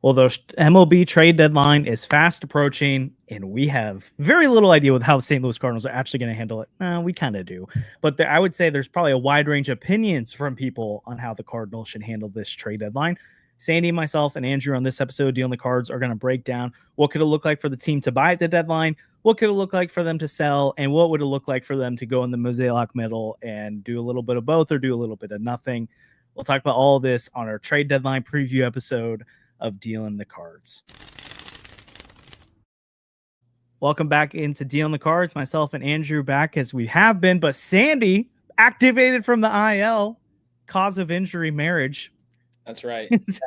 Well, the MLB trade deadline is fast approaching, and we have very little idea with how the St. Louis Cardinals are actually going to handle it. We kind of do. But I would say there's probably a wide range of opinions from people on how the Cardinals should handle this trade deadline. Sandy, myself, and Andrew on this episode, Dealing the Cards, are going to break down what could it look like for the team to buy at the deadline, what could it look like for them to sell, and what would it look like for them to go in the Mosaic middle and do a little bit of both or do a little bit of nothing. We'll talk about all of this on our trade deadline preview episode of Dealing the Cards. Welcome back into Dealing the Cards. Myself and Andrew back as we have been, but Sandy activated from the IL, cause of injury, marriage. That's right. Yeah.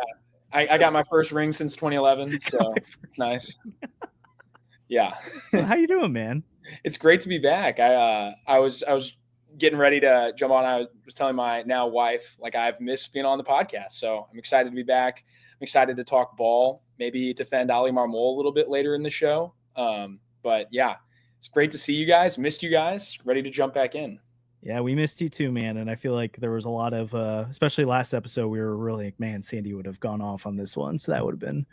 I got my first ring since 2011, so nice. Yeah. How you doing, man? It's great to be back. I was getting ready to jump on. I was telling my now wife, like, I've missed being on the podcast, so I'm excited to be back. I'm excited to talk ball, maybe defend Ali Marmol a little bit later in the show. But yeah, it's great to see you guys. Missed you guys. Ready to jump back in. Yeah, we missed you too, man. And I feel like there was a lot of, especially last episode, we were really like, man, Sandy would have gone off on this one. So that would have been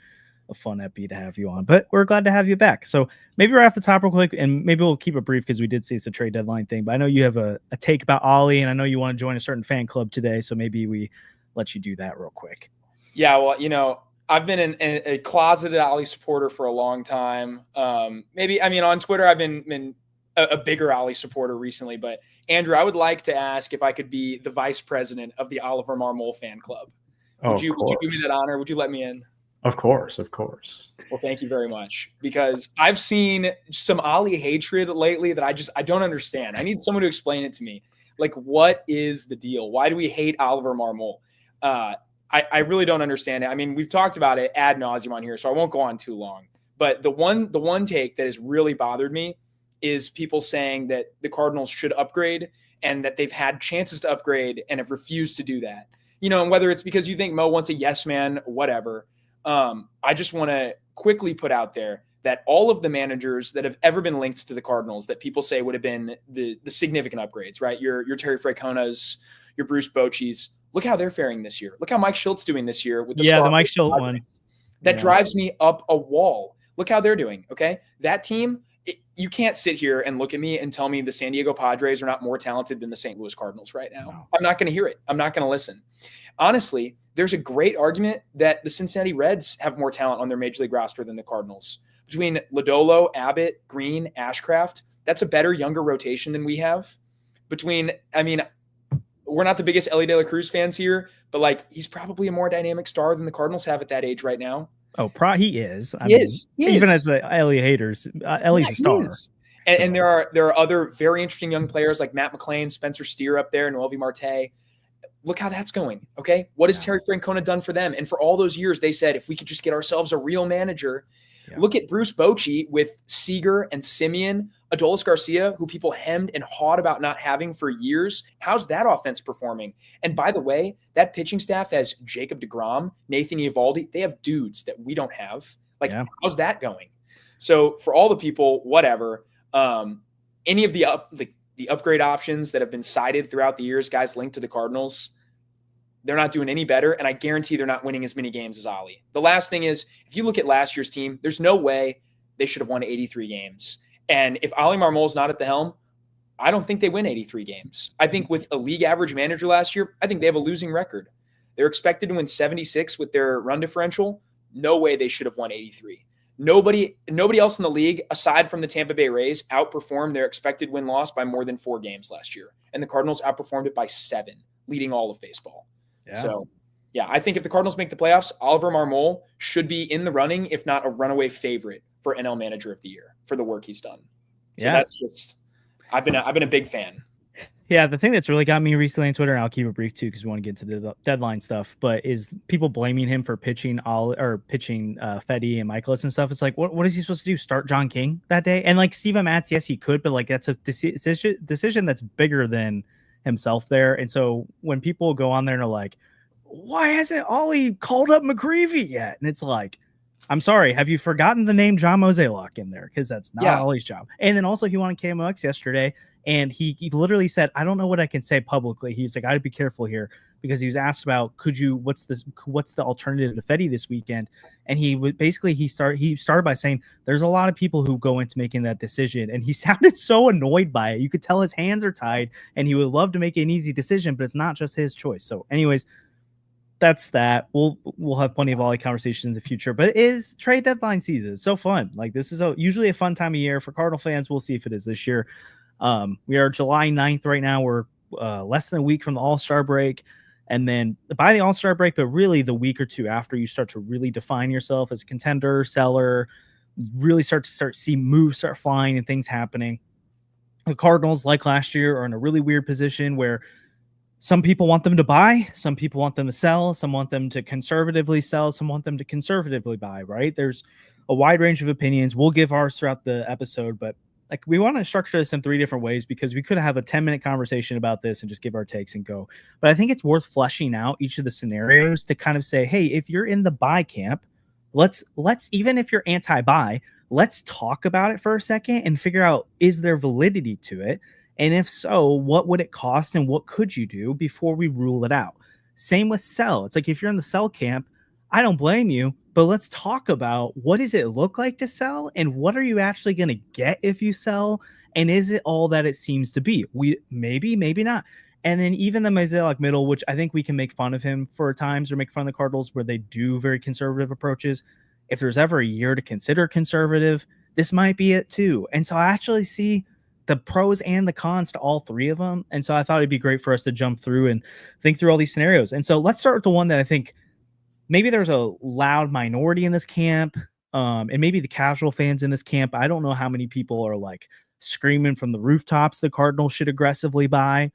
a fun epi to have you on. But we're glad to have you back. So maybe right off the top real quick, and maybe we'll keep it brief because we did see it's a trade deadline thing. But I know you have a take about Ali, and I know you want to join a certain fan club today. So maybe we let you do that real quick. Yeah, well, I've been a closeted Ali supporter for a long time. On Twitter, I've been a bigger Ali supporter recently. But Andrew, I would like to ask if I could be the vice president of the Oliver Marmol fan club. Would you give me that honor? Would you let me in? Of course. Well, thank you very much, because I've seen some Ali hatred lately that I don't understand. I need someone to explain it to me. Like, what is the deal? Why do we hate Oliver Marmol? I really don't understand it. I mean, we've talked about it ad nauseum on here, so I won't go on too long. But the one take that has really bothered me is people saying that the Cardinals should upgrade and that they've had chances to upgrade and have refused to do that. And whether it's because you think Mo wants a yes man, whatever. I just want to quickly put out there that all of the managers that have ever been linked to the Cardinals that people say would have been the significant upgrades, right? Your Terry Francona's, your Bruce Bochy's, look how they're faring this year. Look how Mike Schultz doing this year with the Mike Schultz one. That drives me up a wall. Look how they're doing. Okay. That team, you can't sit here and look at me and tell me the San Diego Padres are not more talented than the St. Louis Cardinals right now. No. I'm not going to hear it. I'm not going to listen. Honestly, there's a great argument that the Cincinnati Reds have more talent on their major league roster than the Cardinals. Between Lodolo, Abbott, Green, Ashcraft, that's a better, younger rotation than we have. We're not the biggest Elly De La Cruz fans here, but he's probably a more dynamic star than the Cardinals have at that age right now. Oh, he is. He is. Even as the Elly haters, Ellie's a star. And there are other very interesting young players like Matt McClain, Spencer Steer up there, Noelvi Marte. Look how that's going. Okay. What has Terry Francona done for them? And for all those years, they said, if we could just get ourselves a real manager. Look at Bruce Bochy with Seager and Simeon, Adolis Garcia, who people hemmed and hawed about not having for years. How's that offense performing? And by the way, that pitching staff has Jacob deGrom, Nathan Eovaldi. They have dudes that we don't have. How's that going? So for all the people, whatever, any of the upgrade options that have been cited throughout the years, guys linked to the Cardinals, they're not doing any better, and I guarantee they're not winning as many games as Ali. The last thing is, if you look at last year's team, there's no way they should have won 83 games. And if Ali Marmol's not at the helm, I don't think they win 83 games. I think with a league average manager last year, I think they have a losing record. They're expected to win 76 with their run differential. No way they should have won 83. Nobody else in the league, aside from the Tampa Bay Rays, outperformed their expected win-loss by more than 4 games last year. And the Cardinals outperformed it by 7, leading all of baseball. Yeah. So, I think if the Cardinals make the playoffs, Oliver Marmol should be in the running, if not a runaway favorite for NL Manager of the Year for the work he's done. So that's just – I've been a big fan. Yeah, the thing that's really got me recently on Twitter, and I'll keep it brief too because we want to get to the deadline stuff, but is people blaming him for pitching Fedde and Mikolas and stuff. It's like, what is he supposed to do? Start John King that day? And Steven Matz, yes, he could, but that's a decision that's bigger than himself there. And so when people go on there and are like, why hasn't Ollie called up McGreevy yet? And it's like, I'm sorry, have you forgotten the name John Mozeliak in there? Because that's not Ollie's job. And then also he won KMOX yesterday, and he literally said, I don't know what I can say publicly. He's like, I'd be careful here. because he was asked about what's the alternative to Fedde this weekend, and he would basically he started by saying there's a lot of people who go into making that decision, and he sounded so annoyed by it. You could tell his hands are tied, and he would love to make an easy decision, but it's not just his choice. So, anyways, that's that. We'll have plenty of volley conversations in the future, but it is trade deadline season. It's so fun. Like, this is usually a fun time of year for Cardinal fans. We'll see if it is this year. We are July 9th right now. We're less than a week from the All-Star break. And then by the All-Star break, but really the week or two after, you start to really define yourself as a contender, seller, really start to see moves start flying and things happening. The Cardinals, like last year, are in a really weird position where some people want them to buy, some people want them to sell, some want them to conservatively sell, some want them to conservatively buy, right? There's a wide range of opinions. We'll give ours throughout the episode, but like, we want to structure this in 3 different ways because we could have a 10-minute conversation about this and just give our takes and go. But I think it's worth fleshing out each of the scenarios to kind of say, hey, if you're in the buy camp, let's even if you're anti-buy, let's talk about it for a second and figure out, is there validity to it? And if so, what would it cost and what could you do before we rule it out? Same with sell. It's like, if you're in the sell camp, I don't blame you, but let's talk about, what does it look like to sell and what are you actually going to get if you sell? And is it all that it seems to be? Maybe not. And then even the Mosaic middle, which I think we can make fun of him for times, or make fun of the Cardinals where they do very conservative approaches. If there's ever a year to consider conservative, this might be it too. And so I actually see the pros and the cons to all 3 of them. And so I thought it'd be great for us to jump through and think through all these scenarios. And so let's start with the one that I think maybe there's a loud minority in this camp, and maybe the casual fans in this camp. I don't know how many people are like screaming from the rooftops the Cardinals should aggressively buy.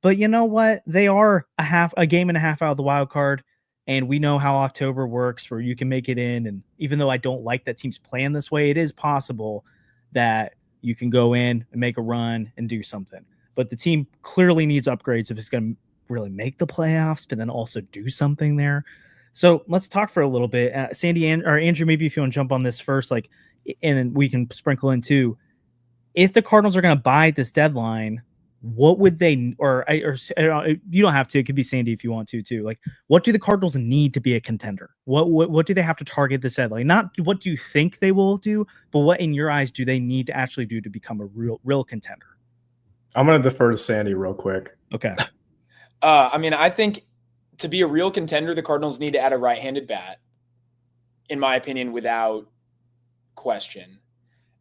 But you know what? They are a game and a half out of the wild card. And we know how October works, where you can make it in. And even though I don't like that teams plan this way, it is possible that you can go in and make a run and do something. But the team clearly needs upgrades if it's going to really make the playoffs, but then also do something there. So let's talk for a little bit. Sandy or Andrew, maybe if you want to jump on this first, like, and then we can sprinkle in too. If the Cardinals are going to buy this deadline, what would they, or you don't have to, it could be Sandy if you want to too. Like, what do the Cardinals need to be a contender? What do they have to target this deadline? Not what do you think they will do, but what in your eyes do they need to actually do to become a real contender? I'm going to defer to Sandy real quick. Okay. I mean, I think to be a real contender, the Cardinals need to add a right-handed bat, in my opinion, without question.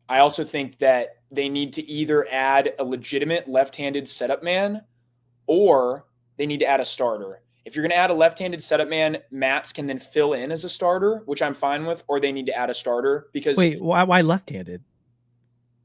I also think that they need to either add a legitimate left-handed setup man, or they need to add a starter. If you're going to add a left-handed setup man, Matz can then fill in as a starter, which I'm fine with, or they need to add a starter because wait, why left-handed?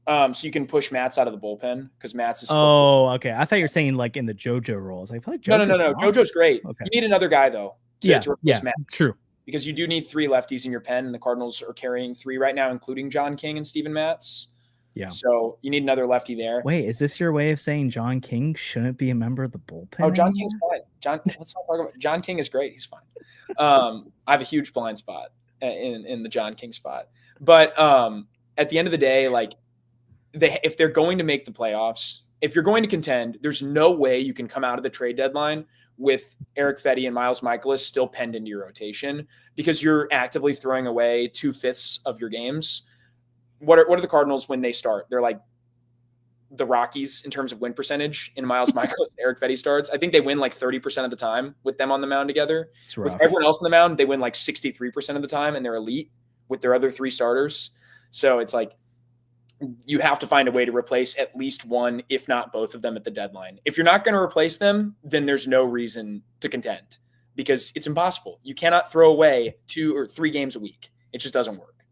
So you can push Matz out of the bullpen because Matz is. Okay. I thought you were saying like in the JoJo roles. I feel like no. awesome. JoJo's great. Okay. You need another guy though to replace Matz. True. Because you do need 3 lefties in your pen, and the Cardinals are carrying 3 right now, including John King and Steven Matz. Yeah. So you need another lefty there. Wait, is this your way of saying John King shouldn't be a member of the bullpen? Oh, John King's fine. Let's not talk about John King is great. He's fine. I have a huge blind spot in the John King spot. But at the end of the day, like, if they're going to make the playoffs, if you're going to contend, there's no way you can come out of the trade deadline with Erick Fedde and Miles Mikolas still penned into your rotation, because you're actively throwing away 2/5 of your games. What are the Cardinals when they start? They're like the Rockies in terms of win percentage in Miles Mikolas and Erick Fedde starts. I think they win like 30% of the time with them on the mound together. With everyone else on the mound, they win like 63% of the time, and they're elite with their other 3 starters. So it's like, you have to find a way to replace at least one, if not both of them at the deadline. If you're not going to replace them, then there's no reason to contend, because it's impossible. You cannot throw away 2 or 3 games a week. It just doesn't work.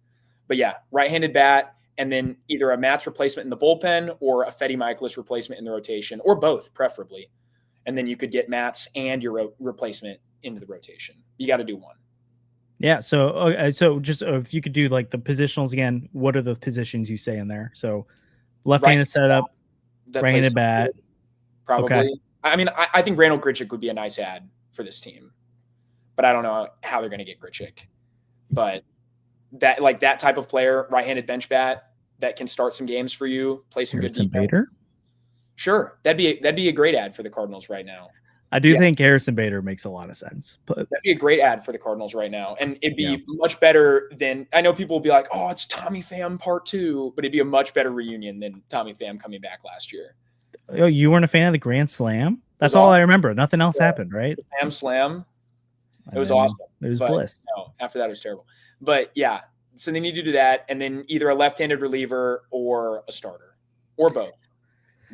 But yeah, right-handed bat, and then either a Matz replacement in the bullpen or a Fedde Mikolas replacement in the rotation, or both, preferably. And then you could get Matz and your replacement into the rotation. You got to do one. Yeah. So just if you could do like the positionals again, what are the positions you say in there? So left-handed setup, right-handed bat. Probably. Okay. I mean, I think Randall Grichuk would be a nice add for this team, but I don't know how they're going to get Grichuk. But that type of player, right-handed bench bat that can start some games for you, play some good defense. Bader? Sure. That'd be a great ad for the Cardinals right now. I do think Harrison Bader makes a lot of sense. But that'd be a great ad for the Cardinals right now. And it'd be much better than, I know people will be like, oh, it's Tommy Pham part 2, but it'd be a much better reunion than Tommy Pham coming back last year. Oh, you weren't a fan of the Grand Slam? That's all I remember. Nothing else happened, right? The Pham Slam. It was awesome. It was bliss. No, after that, it was terrible. But yeah, so they need to do that, and then either a left-handed reliever or a starter, or both.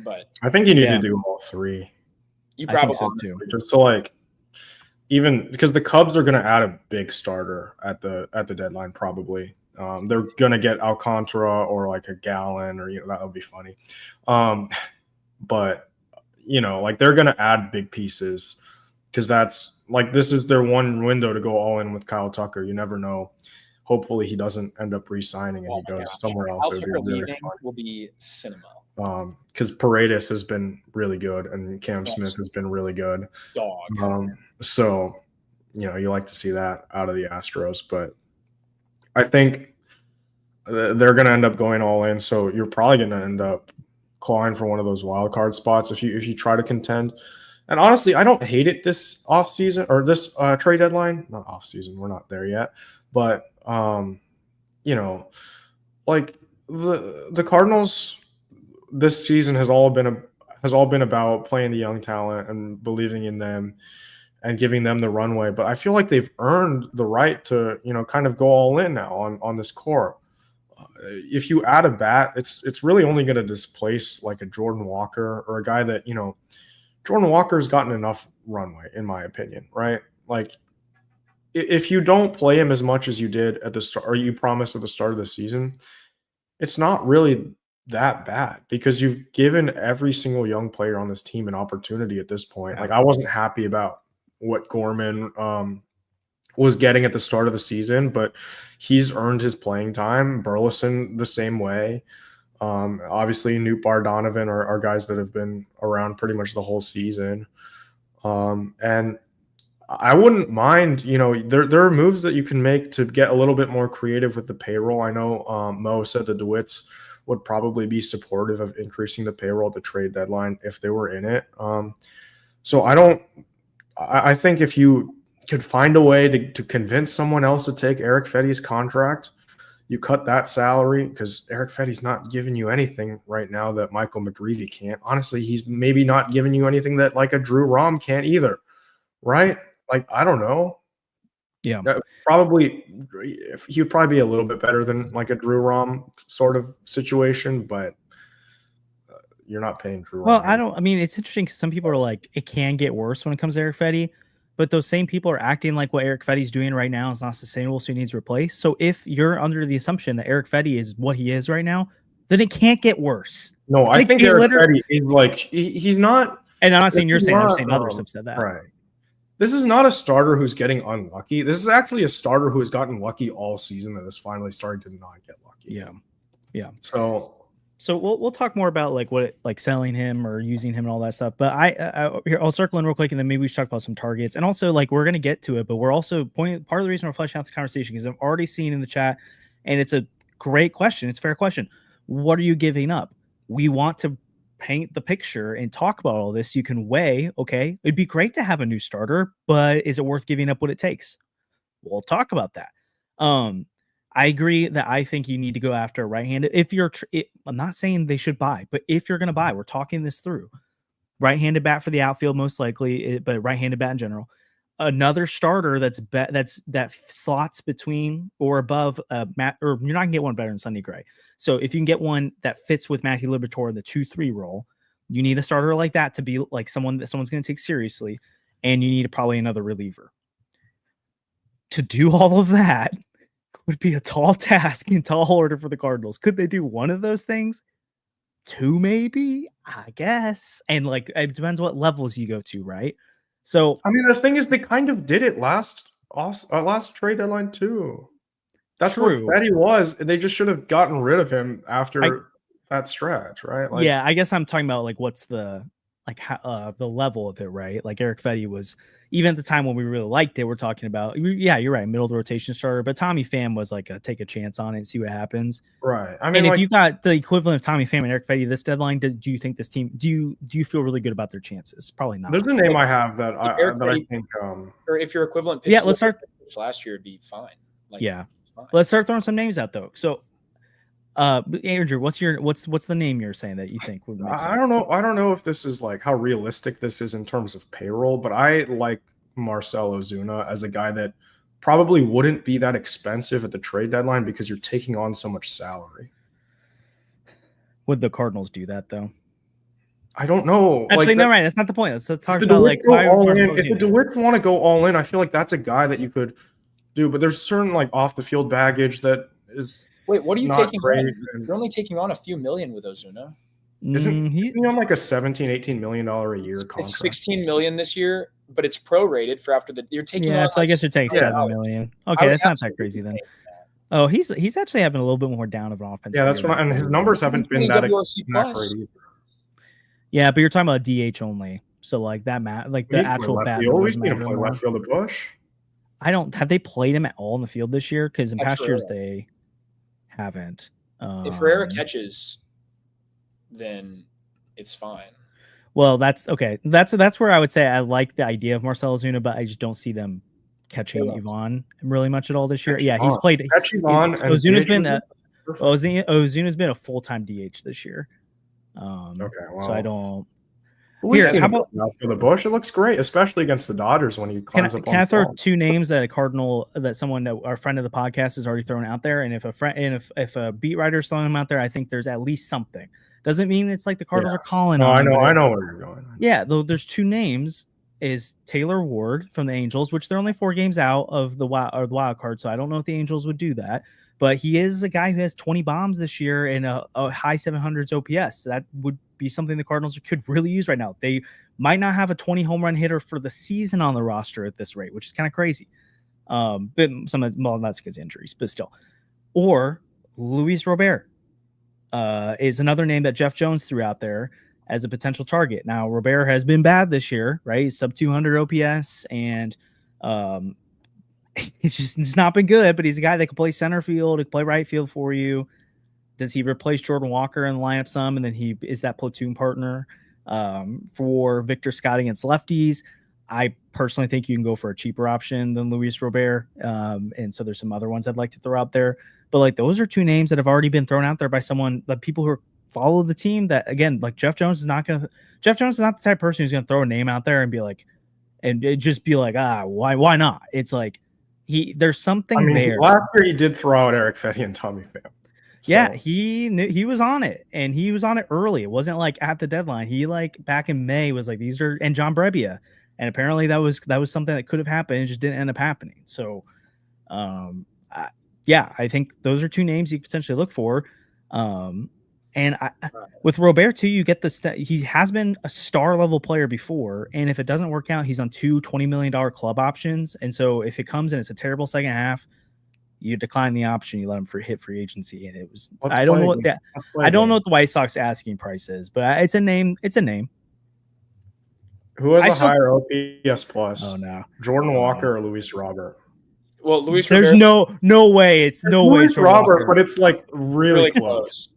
But I think you need to do all three. You probably so too. Just to like, even because the Cubs are going to add a big starter at the deadline probably. They're going to get Alcantara or like a Gallon, or that would be funny. But like they're going to add big pieces because that's like this is their one window to go all in with Kyle Tucker. You never know. Hopefully he doesn't end up re-signing and he goes somewhere else. Kyle Tucker leaving will be cinema. Because Paredes has been really good and Cam Smith has been really good. So, you like to see that out of the Astros, but I think they're going to end up going all in. So you're probably going to end up clawing for one of those wild card spots if you try to contend. And honestly, I don't hate it this offseason or this trade deadline. Not offseason, we're not there yet. But like the Cardinals this season has all been about playing the young talent and believing in them and giving them the runway. But I feel like they've earned the right to kind of go all in now on this core. If you add a bat, it's really only going to displace like a Jordan Walker or a guy that Jordan Walker's gotten enough runway, in my opinion, right? Like, if you don't play him as much as you did at the start, or you promised at the start of the season, it's not really that bad because you've given every single young player on this team an opportunity at this point. Like, I wasn't happy about what Gorman was getting at the start of the season, but he's earned his playing time. Burleson the same way. Obviously, Newt Donovan are guys that have been around pretty much the whole season. And I wouldn't mind, there are moves that you can make to get a little bit more creative with the payroll. I know Mo said the DeWitts would probably be supportive of increasing the payroll at the trade deadline if they were in it. So I think if you could find a way to convince someone else to take Erick Fedde's contract, you cut that salary because Erick Fedde's not giving you anything right now that Michael McGreevy can't. Honestly, he's maybe not giving you anything that like a Drew Rom can't either, right? Like, I don't know. Yeah. Probably he would probably be a little bit better than like a Drew Rom sort of situation, but you're not paying Drew Rom. Well, it's interesting because some people are like, it can get worse when it comes to Erick Fedde, but those same people are acting like what Erick Fedde's doing right now is not sustainable, so he needs replaced. So if you're under the assumption that Erick Fedde is what he is right now, then it can't get worse. No, I think Erick Fedde is like, he's not. And I'm not saying you're saying, I'm saying others have said that. Right. This is not a starter who's getting unlucky. This is actually a starter who has gotten lucky all season and is finally starting to not get lucky. Yeah. Yeah. So we'll talk more about like selling him or using him and all that stuff. But I'll circle in real quick and then maybe we should talk about some targets. And also like we're gonna get to it, but we're also part of the reason we're fleshing out this conversation is I've already seen in the chat, and it's a great question. It's a fair question. What are you giving up? We want to paint the picture and talk about all this. You can weigh, okay, it'd be great to have a new starter, but is it worth giving up what it takes? We'll talk about that. I agree that I think you need to go after a right-handed. If you're, I'm not saying they should buy, but if you're going to buy, we're talking this through. Right-handed bat for the outfield, most likely, but right-handed bat in general. Another starter that slots between or above Matt, or you're not gonna get one better than Sonny Gray. So if you can get one that fits with Matthew Liberatore in the 2-3 role, you need a starter like that to be like someone's going to take seriously, and you need probably another reliever. To do all of that would be a tall task and tall order for the Cardinals. Could they do one of those things? Two, maybe, I guess. And like it depends what levels you go to, right? So I mean, the thing is, they kind of did it last trade deadline too. That's true. What Fedde was. They just should have gotten rid of him after that stretch, right? Like, I guess I'm talking about like what's the the level of it, right? Like Erick Fedde was, even at the time when we really liked it, we're talking about, yeah, you're right, middle of the rotation starter. But Tommy Pham was like take a chance on it and see what happens. Right. I mean, and if like, you got the equivalent of Tommy Pham and Erick Fedde this deadline, do you think this team? Do you feel really good about their chances? Probably not. There's a name I have that I think. Or if your equivalent pitch, yeah, let's start. Last year, it'd be fine. Like, yeah, fine. Let's start throwing some names out though. So, Andrew, what's the name you're saying that you think would make sense? I don't know if this is like how realistic this is in terms of payroll, but I like Marcell Ozuna as a guy that probably wouldn't be that expensive at the trade deadline because you're taking on so much salary. Would the Cardinals do that though? I don't know. Actually, no, right. That's not the point. Let's talk about like why if the DeWitts want to go all in, I feel like that's a guy that you could do, but there's certain like off the field baggage that is. Wait, what are you taking on? You're only taking on a few million with Ozuna. Isn't he on like a $17-18 million a year contract? It's $16 million this year, but it's prorated for after you're taking. Yeah, so I guess you're taking $7 million. Okay, that's not that crazy then. Oh, he's actually having a little bit more down of an offense. Yeah, that's what. And his numbers haven't been that great either. Yeah, but you're talking about DH only, so like that like the actual bat. You always need to play left field at Bush. Have they played him at all in the field this year? Because in past years they haven't. If Herrera catches, then it's fine. Well, that's okay. That's where I would say I like the idea of Marcell Ozuna, but I just don't see them catching Ivan really much at all this year. Yeah, he's played. Ozuna's been a full-time DH this year. Okay, well, so I don't. How about for the Bush? It looks great, especially against the Dodgers when he climbs up. Can I throw two names that our friend of the podcast has already thrown out there? And if a beat writer's throwing them out there, I think there's at least something. Doesn't mean it's like the Cardinals are calling. I know where you're going. Yeah, though there's two names. Is Taylor Ward from the Angels, which they're only 4 games out of the wild card, so I don't know if the Angels would do that. But he is a guy who has 20 bombs this year and a high 700s OPS. So that would be something the Cardinals could really use right now. They might not have a 20 home run hitter for the season on the roster at this rate, which is kind of crazy. But that's because injuries, but still. Or Luis Robert is another name that Jeff Jones threw out there as a potential target. Now, Robert has been bad this year, right? He's sub 200 OPS, and it's not been good, but he's a guy that can play center field, he can play right field for you. Does he replace Jordan Walker in the lineup some, and then he is that platoon partner for Victor Scott against lefties? I personally think you can go for a cheaper option than Luis Robert, and so there's some other ones I'd like to throw out there. But like those are two names that have already been thrown out there by someone, like people who follow the team. That again, like Jeff Jones is not the type of person who's going to throw a name out there and be like, and just be like, why not? It's like there's something there. Last year he did throw out Erick Fedde and Tommy Pham. So. Yeah, he was on it, and he was on it early. It wasn't like at the deadline. He like back in May was like and John Brebbia, and apparently that was something that could have happened. It just didn't end up happening. So, I think those are two names you could potentially look for. And with Robert too, you get he has been a star level player before, and if it doesn't work out, he's on 2 $20 million club options. And so if it comes and it's a terrible second half, you decline the option, you let him hit free agency. And it was I don't know what the White Sox asking price is, but it's a name. Who has a higher OPS plus? Oh no, Jordan Walker or Luis Robert? Well, Luis. There's Robert, no way. It's no way. Luis Robert, but it's like really close.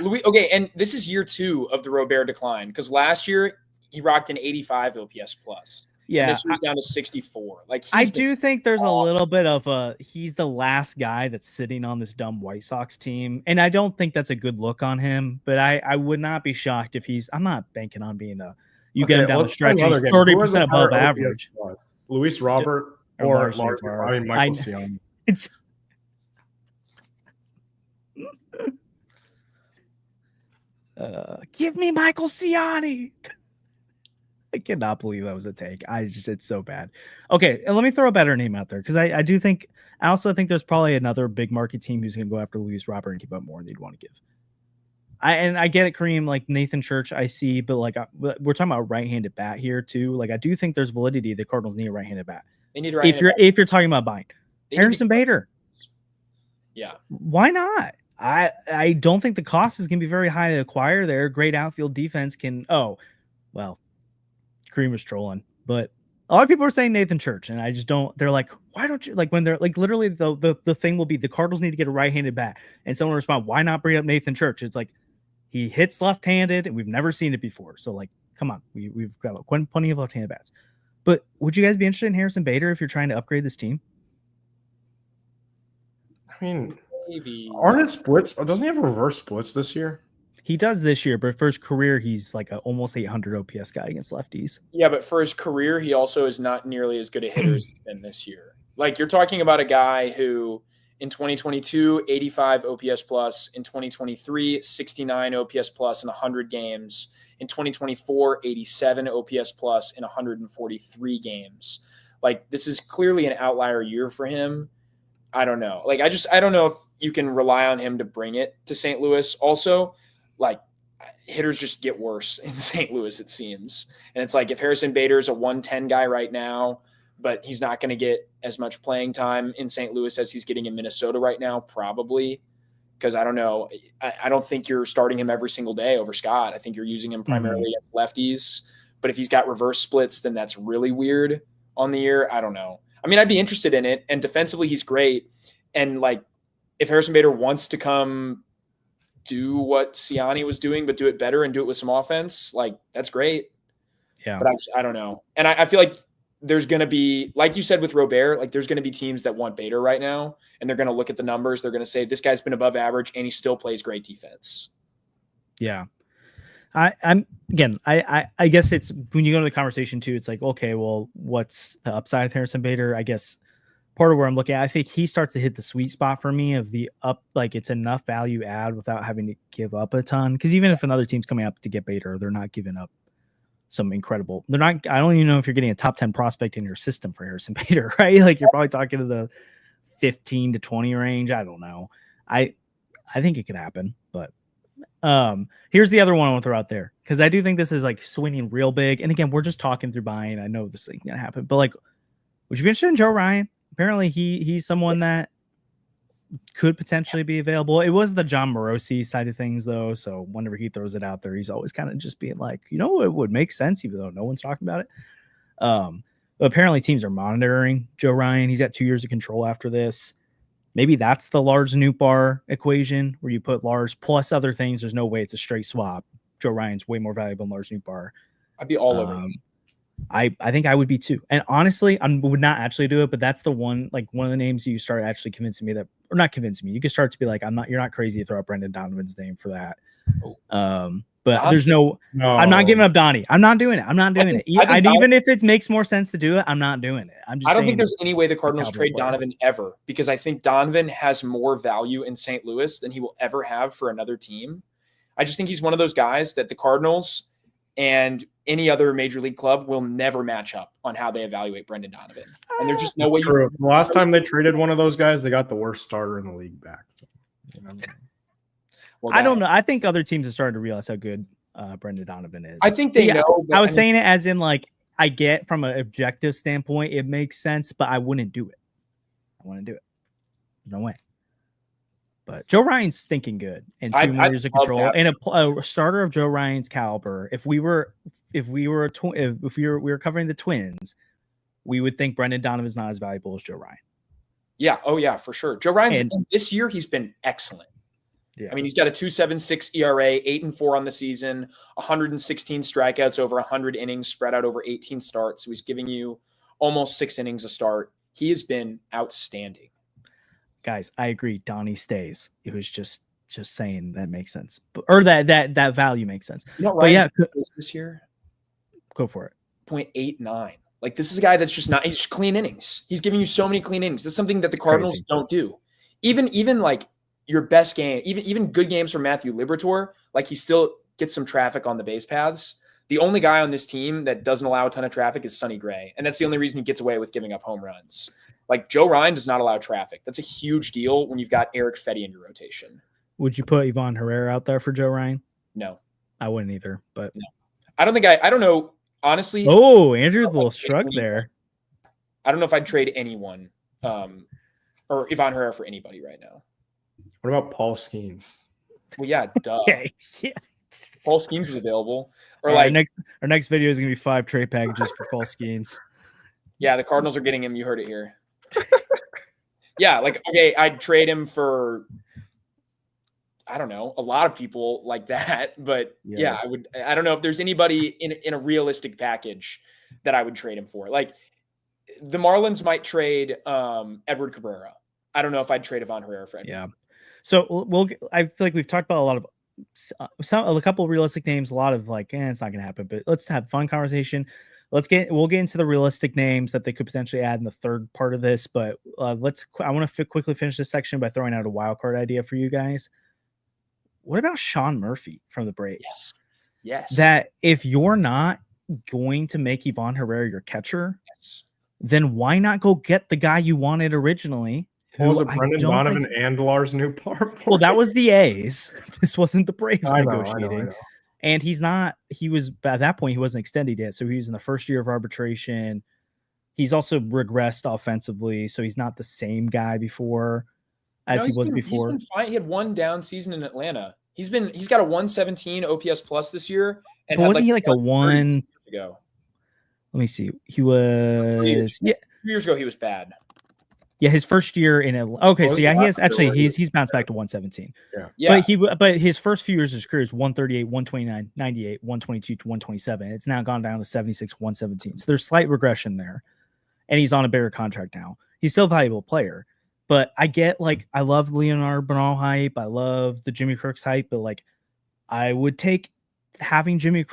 Okay, and this is year 2 of the Robert decline because last year he rocked an 85 OPS plus. Yeah, and this year's down to 64. Like I do think there's a little bit of he's the last guy that's sitting on this dumb White Sox team, and I don't think that's a good look on him. But I would not be shocked if I'm not banking on being get him down the stretch. He's 30% above average. Luis Robert or Michael Ciani. Give me Michael Ciani. I cannot believe that was a take. It's so bad. Okay, let me throw a better name out there because I also think there's probably another big market team who's going to go after Luis Robert and give up more than they'd want to give. I get it, Kareem, like Nathan Church, I see, but like we're talking about right-handed bat here too. Like I do think there's validity. The Cardinals need a right-handed bat. They need a right-handed if you're talking about buying Harrison Bader. Yeah, why not? I don't think the cost is going to be very high to acquire there. Great outfield defense can. Oh, well, Kareem was trolling, but A lot of people are saying Nathan Church, and I just don't. They're like, why don't you like when they're like literally the thing will be the Cardinals need to get a right-handed bat, and someone will respond, why not bring up Nathan Church? It's like he hits left-handed, and we've never seen it before. So like, come on, we've got plenty of left-handed bats. But would you guys be interested in Harrison Bader if you're trying to upgrade this team? I mean, Maybe. aren't his splits? Doesn't he have reverse splits this year? He does this year, but for his career, he's like a almost 800 OPS guy against lefties. Yeah, but for his career, he also is not nearly as good a hitter as he's been this year. Like you're talking about a guy who in 2022, 85 OPS plus, in 2023, 69 OPS plus in 100 games, in 2024, 87 OPS plus in 143 games. Like this is clearly an outlier year for him. I don't know. Like I don't know if you can rely on him to bring it to St. Louis. Also, like hitters just get worse in St. Louis, it seems. And it's like if Harrison Bader is a 110 guy right now, but he's not going to get as much playing time in St. Louis as he's getting in Minnesota right now, probably. Because I don't know. I don't think you're starting him every single day over Scott. I think you're using him primarily against lefties. But if he's got reverse splits, then that's really weird on the year. I don't know. I mean, I'd be interested in it. And defensively, he's great. And like if Harrison Bader wants to come do what Siani was doing, but do it better and do it with some offense, like that's great. Yeah. But I don't know. And I feel like there's going to be, like you said with Robert, like there's going to be teams that want Bader right now, and they're going to look at the numbers. They're going to say, this guy's been above average and he still plays great defense. Yeah. I guess it's when you go to the conversation too, it's like, okay, well, what's the upside of Harrison Bader? I guess part of where I'm looking at, I think he starts to hit the sweet spot for me of the up, like it's enough value add without having to give up a ton. Because even if another team's coming up to get Bader, they're not giving up some incredible. They're not. I don't even know if you're getting a top 10 prospect in your system for Harrison Bader, right? Like you're probably talking to the 15 to 20 range. I don't know. I think it could happen, but here's the other one I want to throw out there because I do think this is like swinging real big. And again, we're just talking through buying. I know this ain't gonna happen, but like, would you be interested in Joe Ryan? Apparently, he's someone that could potentially be available. It was the John Morosi side of things, though. So whenever he throws it out there, he's always kind of just being like, you know, it would make sense, even though no one's talking about it. But apparently, teams are monitoring Joe Ryan. He's got 2 years of control after this. Maybe that's the Lars Nootbaar equation where you put Lars plus other things. There's no way it's a straight swap. Joe Ryan's way more valuable than Lars Nootbaar. I'd be all over him. I think I would be too. And honestly, I would not actually do it, but that's the one, like one of the names you start actually convincing me that, or not convincing me. You can start to be like, you're not crazy to throw out Brendan Donovan's name for that. But Donnie? There's no, I'm not giving up Donnie. I'm not doing it. I'm not doing it. Even if it makes more sense to do it, I'm not doing it. I don't think there's any way the Cardinals trade Donovan ever, because I think Donovan has more value in St. Louis than he will ever have for another team. I just think he's one of those guys that the Cardinals and any other major league club will never match up on how they evaluate Brendan Donovan. And there's just no way. The last time they traded one of those guys, they got the worst starter in the league back. Well, I don't know. I think other teams are starting to realize how good Brendan Donovan is. I think they know. I was saying it as in like, I get from an objective standpoint, it makes sense, but I wouldn't do it. I wouldn't do it. No way. But Joe Ryan's thinking good, and 2 more years of control, and a starter of Joe Ryan's caliber. If we were covering the Twins, we would think Brendan Donovan's not as valuable as Joe Ryan. Yeah. Oh yeah, for sure. Joe Ryan this year he's been excellent. Yeah. I mean, he's got a 2.76 ERA, 8-4 on the season, 116 strikeouts over 100 innings spread out over 18 starts. So he's giving you almost 6 innings a start. He has been outstanding. Guys, I agree. Donnie stays. It was just saying that makes sense, or that value makes sense. You know, Ryan's this year, go for it. 0.89. Like this is a guy that's just not. He's just clean innings. He's giving you so many clean innings. That's something that the Cardinals don't do. Even like your best game, even good games from Matthew Liberatore, like he still gets some traffic on the base paths. The only guy on this team that doesn't allow a ton of traffic is Sonny Gray, and that's the only reason he gets away with giving up home runs. Like Joe Ryan does not allow traffic. That's a huge deal when you've got Erick Fedde in your rotation. Would you put Ivan Herrera out there for Joe Ryan? No, I wouldn't either. But no, I don't think I don't know. Honestly, Andrew's a little shrug there. I don't know if I'd trade anyone or Ivan Herrera for anybody right now. What about Paul Skeens? Well, yeah, duh. Yeah. Paul Skeens was available. Or like our next video is gonna be 5 trade packages for Paul Skeens. Yeah, the Cardinals are getting him. You heard it here. Yeah, like, okay, I'd trade him for, I don't know, a lot of people like that. But yeah, I don't know if there's anybody in a realistic package that I would trade him for. Like, the Marlins might trade Edward Cabrera. I don't know if I'd trade Ivan Herrera for Edward. Yeah. So I feel like we've talked about a lot of a couple of realistic names, a lot of like, it's not going to happen, but let's have fun conversation. We'll get into the realistic names that they could potentially add in the third part of this, but I want to quickly finish this section by throwing out a wild card idea for you guys. What about Sean Murphy from the Braves? Yes. That if you're not going to make Ivan Herrera your catcher, then why not go get the guy you wanted originally? Was it Brendan Donovan and Lars Nootbaar? Well, that was the A's. This wasn't the Braves negotiating. I know. And he was at that point, he wasn't extended yet. So he was in the first year of arbitration. He's also regressed offensively. So he's not the same guy he was before. He's been fine. He had one down season in Atlanta. He's got a 117 OPS plus this year. And wasn't he like a one ago? Let me see. He was 2 years ago. He was bad. Yeah, his first year in he's bounced back to 117. Yeah. But his first few years of his career is 138, 129, 98, 122 to 127. It's now gone down to 76, 117. So there's slight regression there. And he's on a bigger contract now. He's still a valuable player. But I love Leonardo Bernal hype. I love the Jimmy Crooks hype, but like I would take having having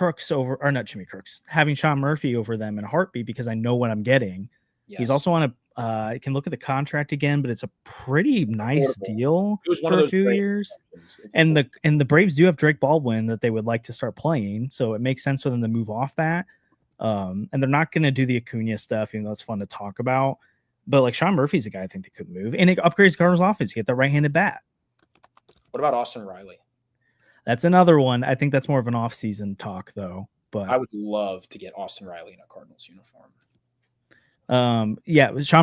Sean Murphy over them in a heartbeat because I know what I'm getting. Yes. He's also on I can look at the contract again, but it's a pretty nice deal for a few years. And the Braves do have Drake Baldwin that they would like to start playing, so it makes sense for them to move off that. And they're not going to do the Acuna stuff, even though it's fun to talk about. But like Sean Murphy's a guy I think they could move, and it upgrades Cardinals offense. Get the right-handed bat. What about Austin Riley? That's another one. I think that's more of an off-season talk, though. But I would love to get Austin Riley in a Cardinals uniform. Sean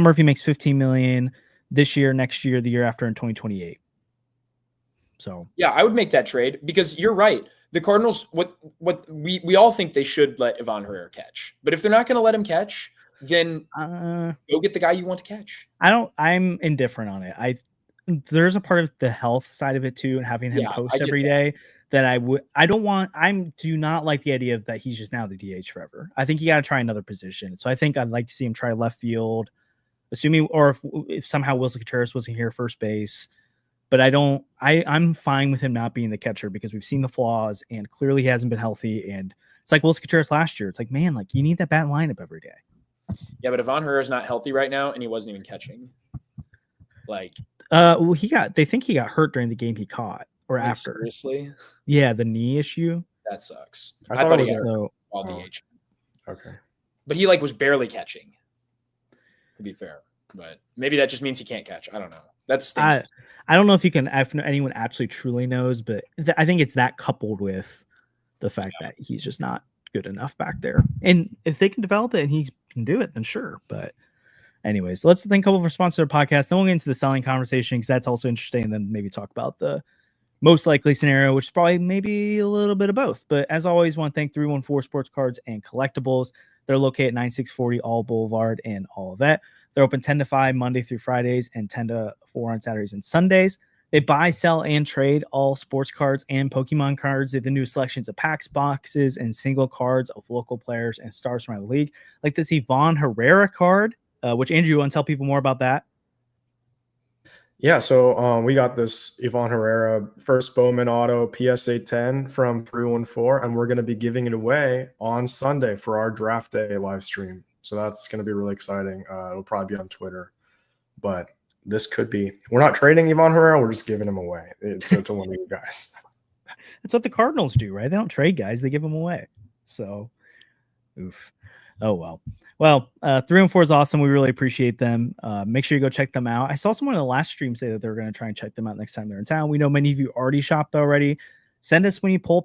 Murphy makes $15 million this year, next year, the year after in 2028. So yeah, I would make that trade because you're right. The Cardinals, what we all think they should let Ivan Herrera catch, but if they're not going to let him catch, then go get the guy you want to catch. I'm indifferent on it. There's a part of the health side of it too, and having him post every day that I do not like the idea of that he's just now the DH forever. I think you got to try another position. So I think I'd like to see him try left field, assuming, or if somehow Wilson Contreras wasn't here, first base. But I'm fine with him not being the catcher because we've seen the flaws and clearly he hasn't been healthy. And it's like Wilson Contreras last year. It's like, man, like you need that bat lineup every day. Yeah, but Ivan Herrera is not healthy right now, and he wasn't even catching. Like, they think he got hurt during the game he caught or like, after. Seriously? Yeah, the knee issue. That sucks. I thought he got all DH. Okay. But he was barely catching, to be fair. But maybe that just means he can't catch. I don't know. That's I don't know if anyone actually truly knows, but I think it's that coupled with the fact that he's just not good enough back there. And if they can develop it and he can do it, then sure. But anyways, let's thank a couple of our sponsors of our podcast. Then we'll get into the selling conversation because that's also interesting. And then maybe talk about the most likely scenario, which is probably maybe a little bit of both. But as always, want to thank 314 Sports Cards and Collectibles. They're located at 9640 All Boulevard and all of that. They're open 10 to 5 Monday through Fridays and 10 to 4 on Saturdays and Sundays. They buy, sell, and trade all sports cards and Pokemon cards. They have the new selections of packs, boxes, and single cards of local players and stars from around the league. Like this Ivan Herrera card, which Andrew, you want to tell people more about that? Yeah, so we got this Ivan Herrera first Bowman auto PSA 10 from 314, and we're going to be giving it away on Sunday for our draft day live stream. So that's going to be really exciting. It'll probably be on Twitter, but this could be. We're not trading Ivan Herrera. We're just giving him away to one of you guys. That's what the Cardinals do, right? They don't trade guys. They give them away. So, oof. Oh, well. Well, 314 is awesome. We really appreciate them. Make sure you go check them out. I saw someone in the last stream say that they're going to try and check them out next time they're in town. We know many of you already shopped already. Send us when you pull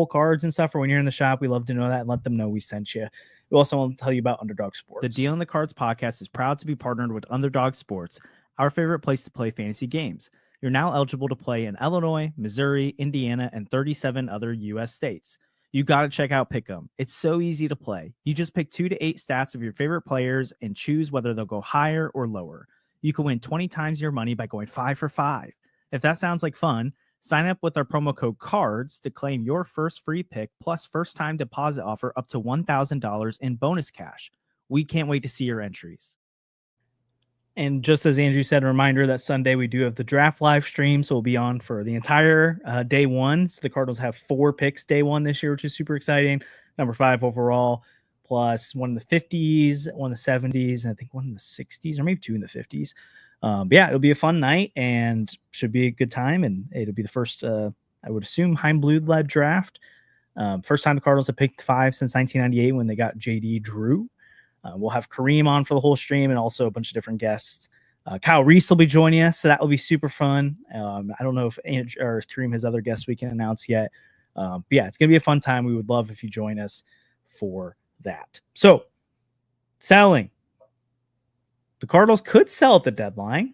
cards and stuff, or when you're in the shop. We love to know that and let them know we sent you. We also want to tell you about Underdog Sports. The Deal in the Cards podcast is proud to be partnered with Underdog Sports, our favorite place to play fantasy games. You're now eligible to play in Illinois, Missouri, Indiana, and 37 other U.S. states. You got to check out Pick'em. It's so easy to play. You just pick 2 to 8 stats of your favorite players and choose whether they'll go higher or lower. You can win 20 times your money by going 5 for 5. If that sounds like fun, sign up with our promo code CARDS to claim your first free pick plus first time deposit offer up to $1,000 in bonus cash. We can't wait to see your entries. And just as Andrew said, a reminder that Sunday we do have the draft live stream. So we'll be on for the entire day one. So the Cardinals have 4 picks day one this year, which is super exciting. Number 5 overall, plus one in the 50s, one in the 70s, and I think one in the 60s, or maybe 2 in the 50s. But yeah, it'll be a fun night and should be a good time. And it'll be the first, I would assume, Heim Blue-led draft. First time the Cardinals have picked 5 since 1998 when they got J.D. Drew. We'll have Kareem on for the whole stream and also a bunch of different guests. Kyle Reese will be joining us, so that will be super fun. I don't know if Kareem has other guests we can announce yet. But yeah, it's going to be a fun time. We would love if you join us for that. So, selling. The Cardinals could sell at the deadline.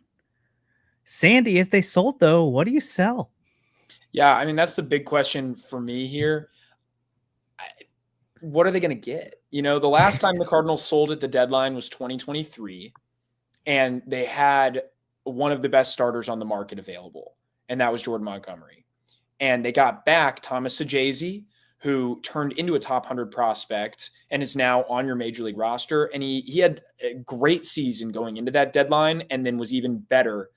Sandy, if they sold, though, what do you sell? Yeah, I mean, that's the big question for me here. What are they going to get? You know, the last time the Cardinals sold at the deadline was 2023, and they had one of the best starters on the market available, and that was Jordan Montgomery. And they got back Thomas Sajazi, who turned into a top 100 prospect and is now on your major league roster. And he had a great season going into that deadline, and then was even better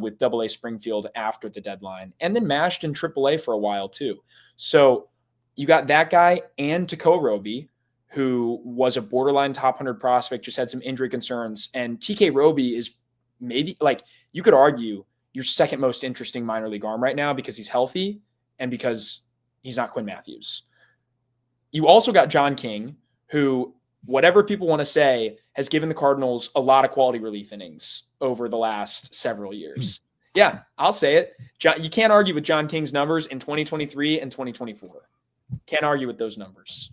with AA Springfield after the deadline, and then mashed in AAA for a while too. So you got that guy and Tekoa Roby, who was a borderline top 100 prospect, just had some injury concerns. And TK Roby is maybe, like, you could argue your second most interesting minor league arm right now because he's healthy and because he's not Quinn Matthews. You also got John King, who, whatever people want to say, has given the Cardinals a lot of quality relief innings over the last several years. Yeah, I'll say it. You can't argue with John King's numbers in 2023 and 2024. Can't argue with those numbers.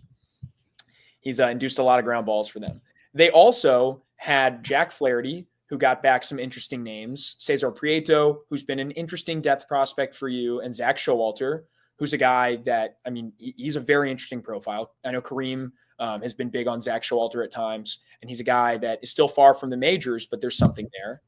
He's induced a lot of ground balls for them. They also had Jack Flaherty, who got back some interesting names, Cesar Prieto, who's been an interesting depth prospect for you, and Zach Showalter, who's a guy that, I mean, he's a very interesting profile. I know Kareem has been big on Zach Showalter at times, and he's a guy that is still far from the majors, but there's something there.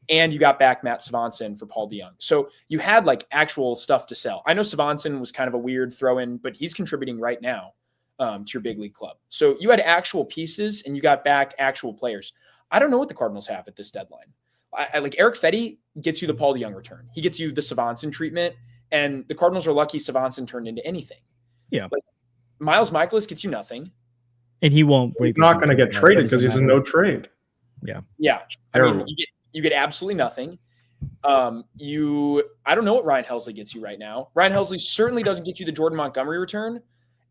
And you got back Matt Swanson for Paul DeYoung. So you had like actual stuff to sell. I know Swanson was kind of a weird throw-in, but he's contributing right now to your big league club. So you had actual pieces and you got back actual players. I don't know what the Cardinals have at this deadline. I like Erick Fedde gets you the Paul DeYoung return. He gets you the Swanson treatment, and the Cardinals are lucky Swanson turned into anything. Yeah. But Miles Mikolas gets you nothing. And he won't. He's not going to get traded because he's a no trade. Yeah. Yeah. I mean, you get absolutely nothing. I don't know what Ryan Helsley gets you right now. Ryan Helsley certainly doesn't get you the Jordan Montgomery return.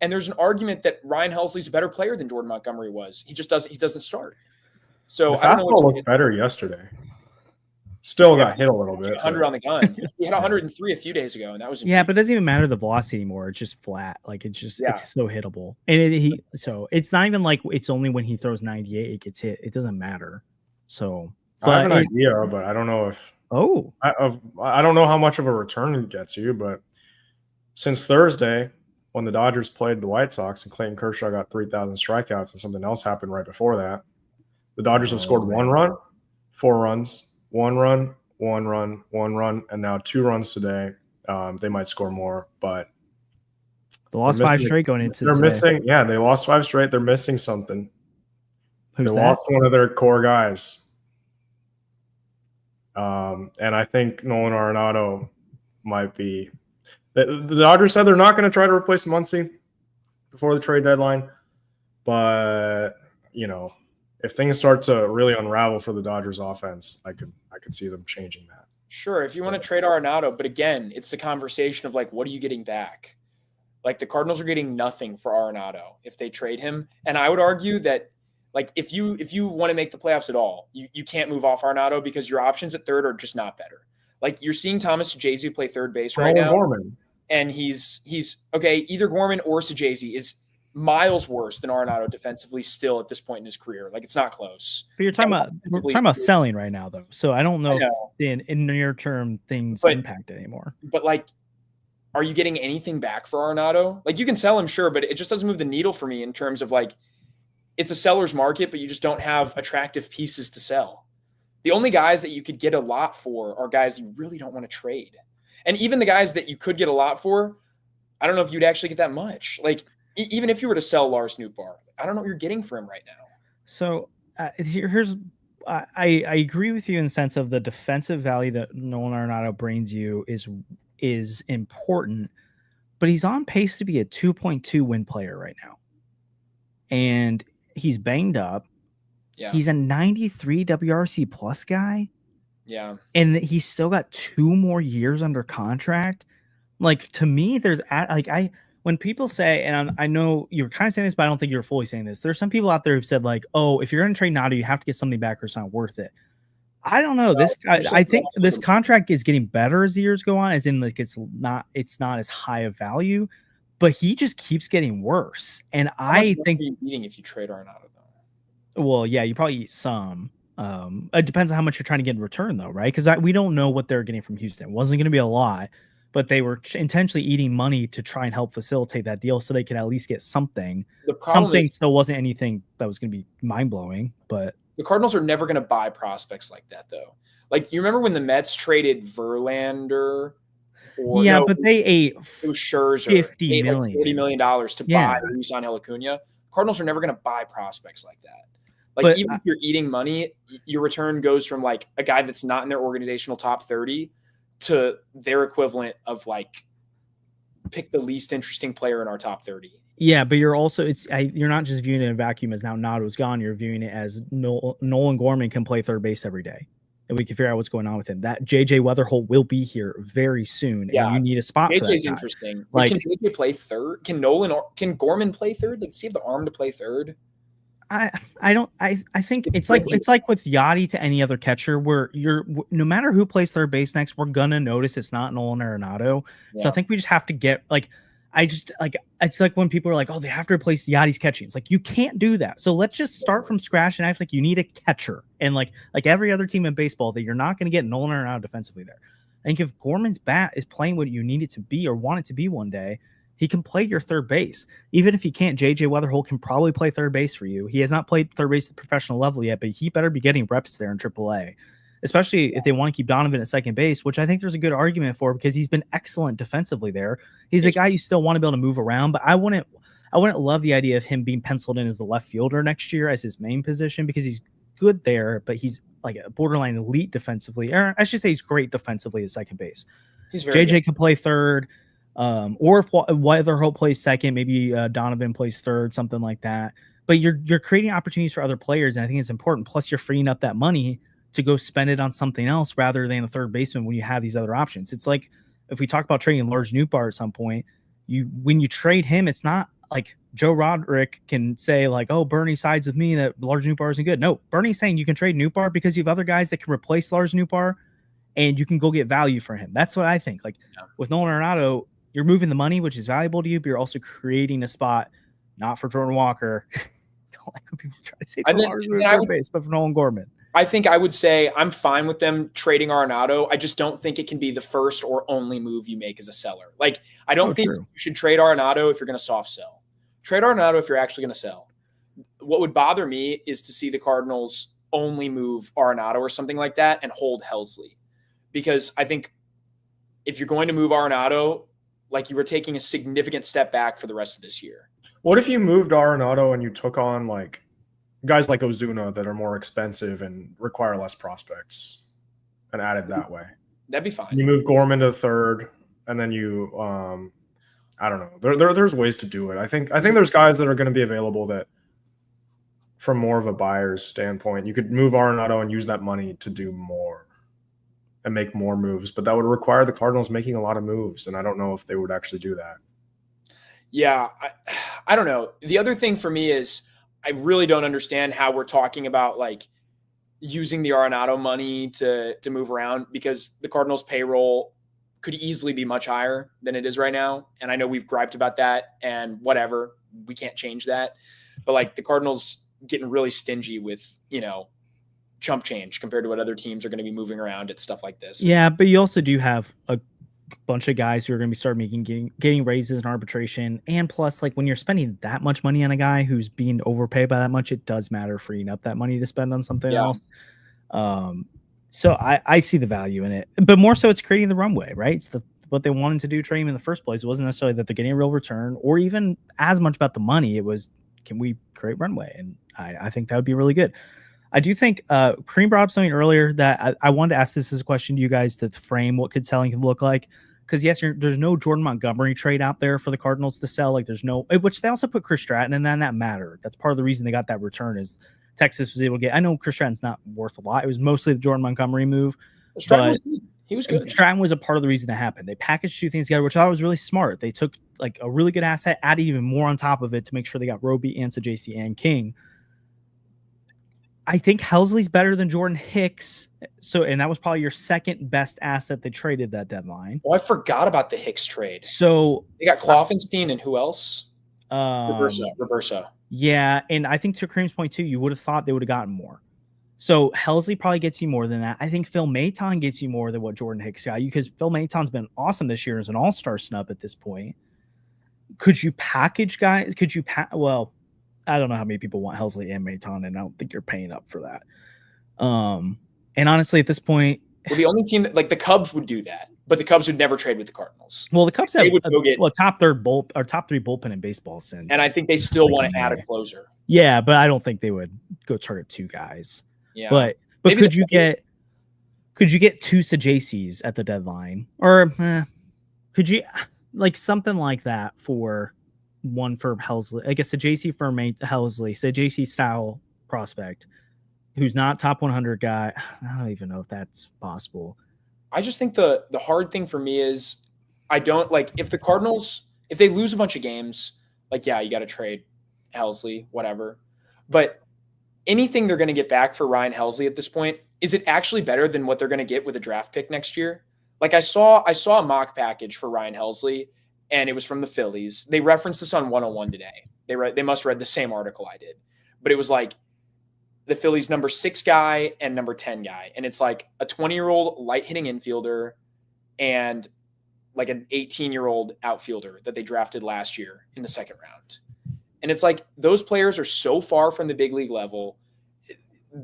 And there's an argument that Ryan Helsley's a better player than Jordan Montgomery was. He doesn't start. So I don't know what looked better yesterday. Still got hit a little bit. 100 on the gun. He had 103 a few days ago, and that was but it doesn't even matter the velocity anymore. It's just flat. Like it's so hittable. And so it's not even like it's only when he throws 98 it gets hit. It doesn't matter. So I have an idea, but I don't know if I don't know how much of a return it gets you. But since Thursday, when the Dodgers played the White Sox and Clayton Kershaw got 3,000 strikeouts and something else happened right before that, the Dodgers have scored 1 run, 4 runs, 1 run, 1 run, 1 run, and now 2 runs today. They might score more, but they lost 5 straight going into today. Missing. Yeah, they lost 5 straight. They're missing something. They lost one of their core guys. And I think Nolan Arenado might be. The Dodgers said they're not going to try to replace Muncy before the trade deadline, but if things start to really unravel for the Dodgers offense, I could see them changing that. Sure, if you want to trade Arenado, but again, it's a conversation of like, what are you getting back? Like the Cardinals are getting nothing for Arenado if they trade him, and I would argue that like if you want to make the playoffs at all, you can't move off Arenado because your options at third are just not better. Like you're seeing Thomas Sajazi play third base right now, Gorman. And he's okay. Either Gorman or Sajazi is miles worse than Arenado defensively still at this point in his career. Like it's not close. But we're talking about selling right now though. So I don't know if in near term things impact it anymore. But like are you getting anything back for Arenado? Like, you can sell him, sure, but it just doesn't move the needle for me in terms of like, it's a seller's market, but you just don't have attractive pieces to sell. The only guys that you could get a lot for are guys you really don't want to trade. And even the guys that you could get a lot for, I don't know if you'd actually get that much. Like, even if you were to sell Lars Nootbaar, I don't know what you're getting for him right now. So here's I agree with you in the sense of the defensive value that Nolan Arenado brings you is important, but he's on pace to be a 2.2 win player right now. And he's banged up. Yeah. He's a 93 WRC plus guy. Yeah. And he's still got 2 more years under contract. Like, to me, when people say, and I know you're kind of saying this, but I don't think you're fully saying this. There's some people out there who've said like, oh, if you're going to trade Nado, you have to get something back or it's not worth it. I don't know. I think this contract is getting better as the years go on, as in like it's not as high of value, but he just keeps getting worse. And I think are you eating if you trade Arenado though? Well, yeah, you probably eat some. It depends on how much you're trying to get in return, though, right? Because we don't know what they're getting from Houston. It wasn't going to be a lot, but they were intentionally eating money to try and help facilitate that deal so they could at least get something. Something still wasn't anything that was going to be mind-blowing, but the Cardinals are never going to buy prospects like that, though. Like, you remember when the Mets traded Verlander? But they ate Scherzer, $50 million. Like $40 million to buy Rizan Acuna. Cardinals are never going to buy prospects like that. Like, even if you're eating money, your return goes from like a guy that's not in their organizational top 30 to their equivalent of like pick the least interesting player in our top 30. Yeah, but you're also you're not just viewing it in a vacuum as now Nado's gone. You're viewing it as Nolan Gorman can play third base every day, and we can figure out what's going on with him. That JJ Weatherholt will be here very soon, and you need a spot for that guy. Interesting. Like, can JJ play third? Can Gorman play third? Like, does he have the arm to play third? I think it's like with Yachty to any other catcher, where no matter who plays third base next, we're gonna notice it's not Nolan Arenado. Yeah. So I think we just have to get it's like when people are like, oh, they have to replace Yachty's catching. It's like, you can't do that. So let's just start from scratch and act like you need a catcher. And like every other team in baseball, that you're not going to get Nolan Arenado defensively there. I think if Gorman's bat is playing what you need it to be or want it to be one day, he can play your third base. Even if he can't, JJ Weatherholt can probably play third base for you. He has not played third base at the professional level yet, but he better be getting reps there in AAA. Especially if they want to keep Donovan at second base, which I think there's a good argument for because he's been excellent defensively there. He's a guy you still want to be able to move around, but I wouldn't love the idea of him being penciled in as the left fielder next year as his main position, because he's good there, but he's like a borderline elite defensively. Or I should say he's great defensively at second base. JJ can play third, or if Weatherholt plays second, maybe Donovan plays third, something like that. But you're creating opportunities for other players, and I think it's important. Plus, you're freeing up that money to go spend it on something else rather than a third baseman when you have these other options. It's like if we talk about trading Lars Nootbaar at some point, when you trade him, it's not like Joe Roderick can say like, oh, Bernie sides with me that Lars Nootbaar isn't good. No, Bernie's saying you can trade Nootbaar because you have other guys that can replace Lars Nootbaar and you can go get value for him. That's what I think. Like with Nolan Arenado, you're moving the money, which is valuable to you, but you're also creating a spot, not for Jordan Walker. Don't like when people try to say third base, but for Nolan Gorman. I think I would say I'm fine with them trading Arenado. I just don't think it can be the first or only move you make as a seller. Like, I don't think you should trade Arenado if you're going to soft sell. Trade Arenado if you're actually going to sell. What would bother me is to see the Cardinals only move Arenado or something like that and hold Helsley. Because I think if you're going to move Arenado, like, you were taking a significant step back for the rest of this year. What if you moved Arenado and you took on like guys like Ozuna that are more expensive and require less prospects and added that way? That'd be fine. You move Gorman to third, and then you, I don't know. There's ways to do it. I think there's guys that are going to be available that, from more of a buyer's standpoint, you could move Arenado and use that money to do more and make more moves. But that would require the Cardinals making a lot of moves, and I don't know if they would actually do that. Yeah, I don't know. The other thing for me is, I really don't understand how we're talking about like using the Arenado money to move around, because the Cardinals payroll could easily be much higher than it is right now. And I know we've griped about that and whatever, we can't change that. But like the Cardinals getting really stingy with, chump change compared to what other teams are going to be moving around at stuff like this. Yeah, but you also do have a bunch of guys who are going to be getting raises in arbitration. And plus, like when you're spending that much money on a guy who's being overpaid by that much, it does matter freeing up that money to spend on something else. So I see the value in it, but more so it's creating the runway, right? It's what they wanted to do, trade him in the first place. It wasn't necessarily that they're getting a real return or even as much about the money. It was, can we create runway? And I think that would be really good. I do think Kareem brought up something earlier that I wanted to ask this as a question to you guys to frame what could selling could look like. Because yes, there's no Jordan Montgomery trade out there for the Cardinals to sell. Like there's no, which they also put Chris Stratton in, and that mattered. That's part of the reason they got that return is Texas was able to get. I know Chris Stratton's not worth a lot. It was mostly the Jordan Montgomery move. He was good. Stratton was a part of the reason that happened. They packaged two things together, which I thought was really smart. They took like a really good asset, added even more on top of it to make sure they got Roby, Ansa, JC, and King. I think Helsley's better than Jordan Hicks. And that was probably your second best asset they traded that deadline. Oh, I forgot about the Hicks trade. So they got Kloffenstein and who else? Robersa. Yeah, and I think to Kareem's point too, you would have thought they would have gotten more. So Helsley probably gets you more than that. I think Phil Maton gets you more than what Jordan Hicks got you because Phil Maton's been awesome this year as an all-star snub at this point. Could you package guys? Well, I don't know how many people want Helsley and Maton, and I don't think you're paying up for that. And honestly, at this point, well, the only team that, like the Cubs would do that, but the Cubs would never trade with the Cardinals. Well, the Cubs have top three bullpen in baseball since, and I think they still want to add a closer. Yeah, but I don't think they would go target two guys. Yeah, but could you get two Sajacys at the deadline, or could you like something like that for one for Helsley? I guess Sajacey for Helsley, Sajacey style prospect, who's not top 100 guy. I don't even know if that's possible. I just think the hard thing for me is I don't like if the Cardinals, if they lose a bunch of games, like, yeah, you got to trade Helsley, whatever. But anything they're going to get back for Ryan Helsley at this point, is it actually better than what they're going to get with a draft pick next year? Like I saw a mock package for Ryan Helsley, and it was from the Phillies. They referenced this on 101 today. They must have read the same article I did. But it was like the Phillies number 6 guy and number 10 guy. And it's like a 20-year-old light-hitting infielder and like an 18-year-old outfielder that they drafted last year in the second round. And it's like those players are so far from the big league level.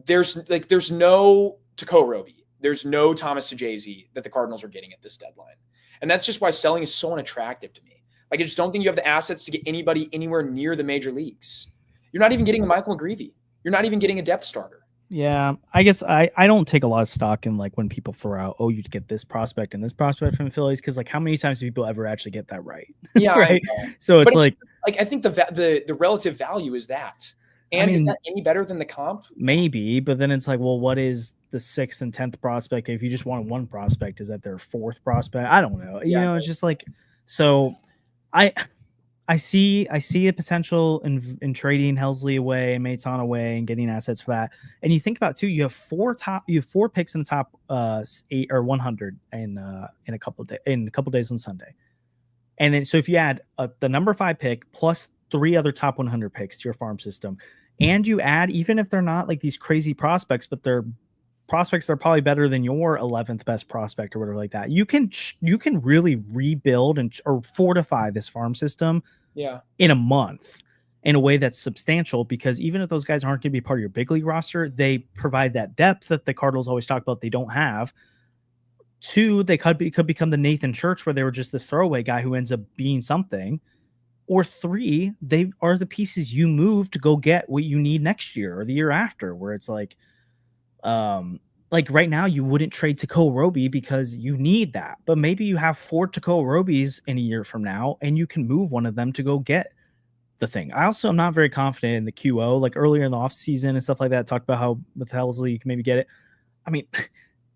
There's no Takeo Roby. There's no Thomas Sajacey that the Cardinals are getting at this deadline. And that's just why selling is so unattractive to me. Like I just don't think you have the assets to get anybody anywhere near the major leagues. You're not even getting a Michael McGreevy. You're not even getting a depth starter. Yeah, I guess I don't take a lot of stock in like when people throw out, oh, you get this prospect and this prospect from the Phillies, because like how many times do people ever actually get that right? Yeah, right. So it's like I think the relative value is that. And is that any better than the comp? Maybe, but then it's like, well, what is the 6th and 10th prospect? If you just want one prospect, is that their 4th prospect? I don't know. You know, it's just like so. I see a potential in trading Helsley away and Maton away and getting assets for that. And you think about too, you have 4 picks in the top 8 or 100 in a couple of days on Sunday. And then so if you add the number 5 pick plus 3 other top 100 picks to your farm system, and you add, even if they're not like these crazy prospects, but they're prospects that are probably better than your 11th best prospect or whatever like that, you can really rebuild or fortify this farm system in a month in a way that's substantial, because even if those guys aren't going to be part of your big league roster, they provide that depth that the Cardinals always talk about they don't have. 2, they could become the Nathan Church where they were just this throwaway guy who ends up being something. Or 3, they are the pieces you move to go get what you need next year or the year after, where it's like right now you wouldn't trade Takeo Roby because you need that, but maybe you have 4 Takeo Robys in a year from now and you can move one of them to go get the thing. I also am not very confident in the QO, like earlier in the offseason and stuff like that, talked about how with Helsley you can maybe get it. I mean,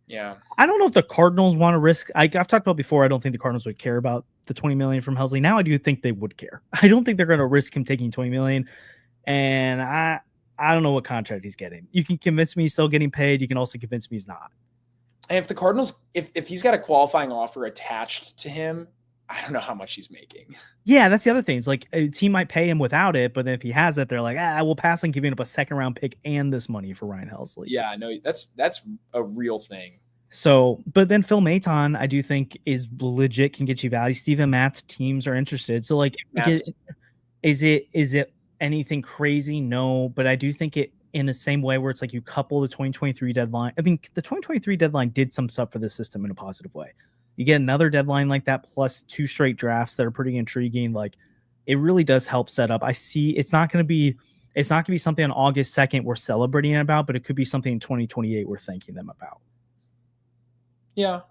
yeah, I don't know if the Cardinals want to risk. I've talked about before, I don't think the Cardinals would care about the $20 million from Helsley. Now I do think they would care. I don't think they're going to risk him taking $20 million. And I don't know what contract he's getting. You can convince me he's still getting paid. You can also convince me he's not. And if the Cardinals, if he's got a qualifying offer attached to him, I don't know how much he's making. Yeah, that's the other thing. It's like a team might pay him without it, but then if he has it, they're like, we'll pass on giving up a 2nd round pick and this money for Ryan Helsley. Yeah, no, that's a real thing. So, but then Phil Maton, I do think is legit, can get you value. Steven Matt's teams are interested. So, like, is it anything crazy? No, but I do think it in the same way where it's like you couple the 2023 deadline. I mean, the 2023 deadline did some stuff for the system in a positive way. You get another deadline like that, plus 2 straight drafts that are pretty intriguing. Like, it really does help set up. I see it's not going to be something on August 2nd we're celebrating about, but it could be something in 2028 we're thanking them about. Yeah.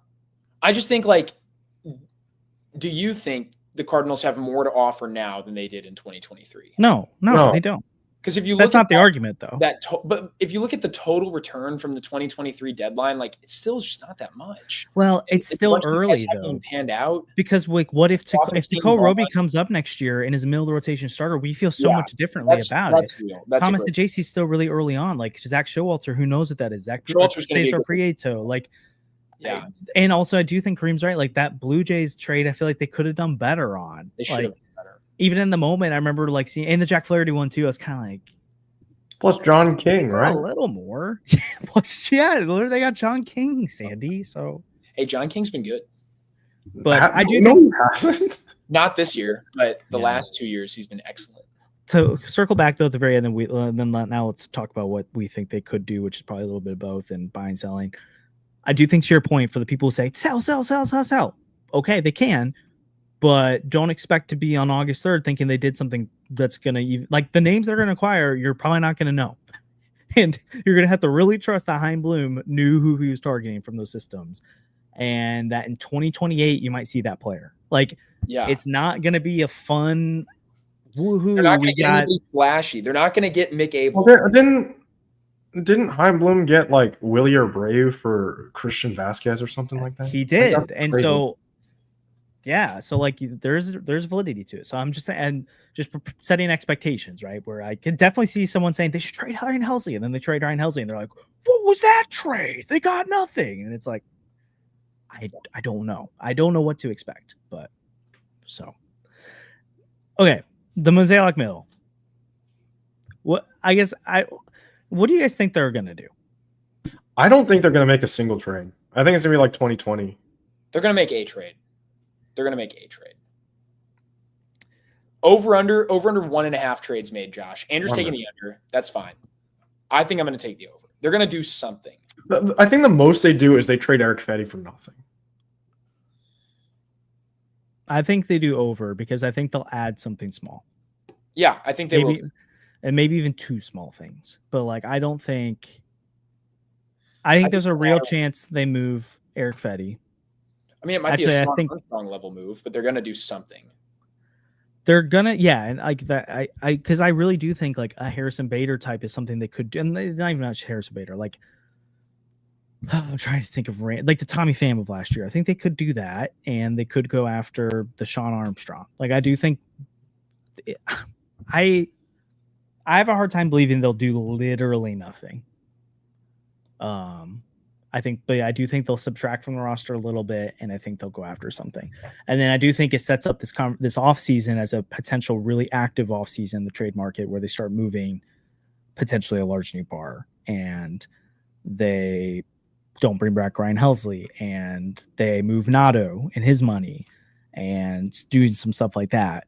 I just think, like, do you think the Cardinals have more to offer now than they did in 2023? No, they don't. Because if you that's not the argument, though. But if you look at the total return from the 2023 deadline, like, it's still just not that much. Well, it's still early though. Panned out because, like, what if Teco Roby comes up next year and is a middle of the rotation starter? We feel so much differently about it. Real. Thomas DeJC is still really early on. Like Zach Showalter, who knows what that is? Zach Showalter's going to be Prieto. Like, yeah. And also, I do think Kareem's right. Like, that Blue Jays trade, I feel like they could have done better on. They should have done better. Even in the moment, I remember like seeing, and the Jack Flaherty one too. I was kind of like, plus John King, right? A little more. Plus, yeah, they got John King, Sandy. So, hey, John King's been good, but I do know he hasn't. Not this year, but the last 2 years he's been excellent. So circle back though at the very end, and then now let's talk about what we think they could do, which is probably a little bit of both, and buying, selling. I do think, to your point, for the people who say sell. Okay, they can, but don't expect to be on August 3rd thinking they did something that's going to, like, the names they're going to acquire, you're probably not going to know. And you're going to have to really trust that Hein Bloom knew who he was targeting from those systems. And that in 2028, you might see that player. Like, it's not going to be a fun woohoo. They're not going to get anybody flashy. They're not going to get Mick Abel. Well, didn't Hein Bloom get like Willie Abreu for Christian Vasquez or something like that? He did. Like, and crazy. So like there's validity to it. So I'm just saying, and just setting expectations, right? Where I can definitely see someone saying they should trade Ryan Helsley, and then they trade Ryan Helsley, and they're like, what was that trade? They got nothing. And it's like, I don't know. I don't know what to expect. But so okay, the Mosaic middle. What do you guys think they're going to do? I don't think they're going to make a single trade. I think it's going to be like 2020. They're going to make a trade. Over under 1.5 trades made, Josh. Andrew's taking the under. That's fine. I think I'm going to take the over. They're going to do something. I think the most they do is they trade Erick Fedde for nothing. I think they do over because I think they'll add something small. Yeah, I think they will. And maybe even 2 small things. But like, I think there's a real chance they move Erick Fedde. I mean, it might be a strong level move, but they're going to do something. They're gonna, and like that. Because I really do think like a Harrison Bader type is something they could do, and not even much Harrison Bader. Like, I'm trying to think of like the Tommy Pham of last year. I think they could do that, and they could go after the Sean Armstrong. Like, I do think, I have a hard time believing they'll do literally nothing. But I do think they'll subtract from the roster a little bit, and I think they'll go after something. And then I do think it sets up this offseason as a potential really active offseason in the trade market where they start moving potentially a large new bar, and they don't bring back Ryan Helsley, and they move Nato and his money and do some stuff like that.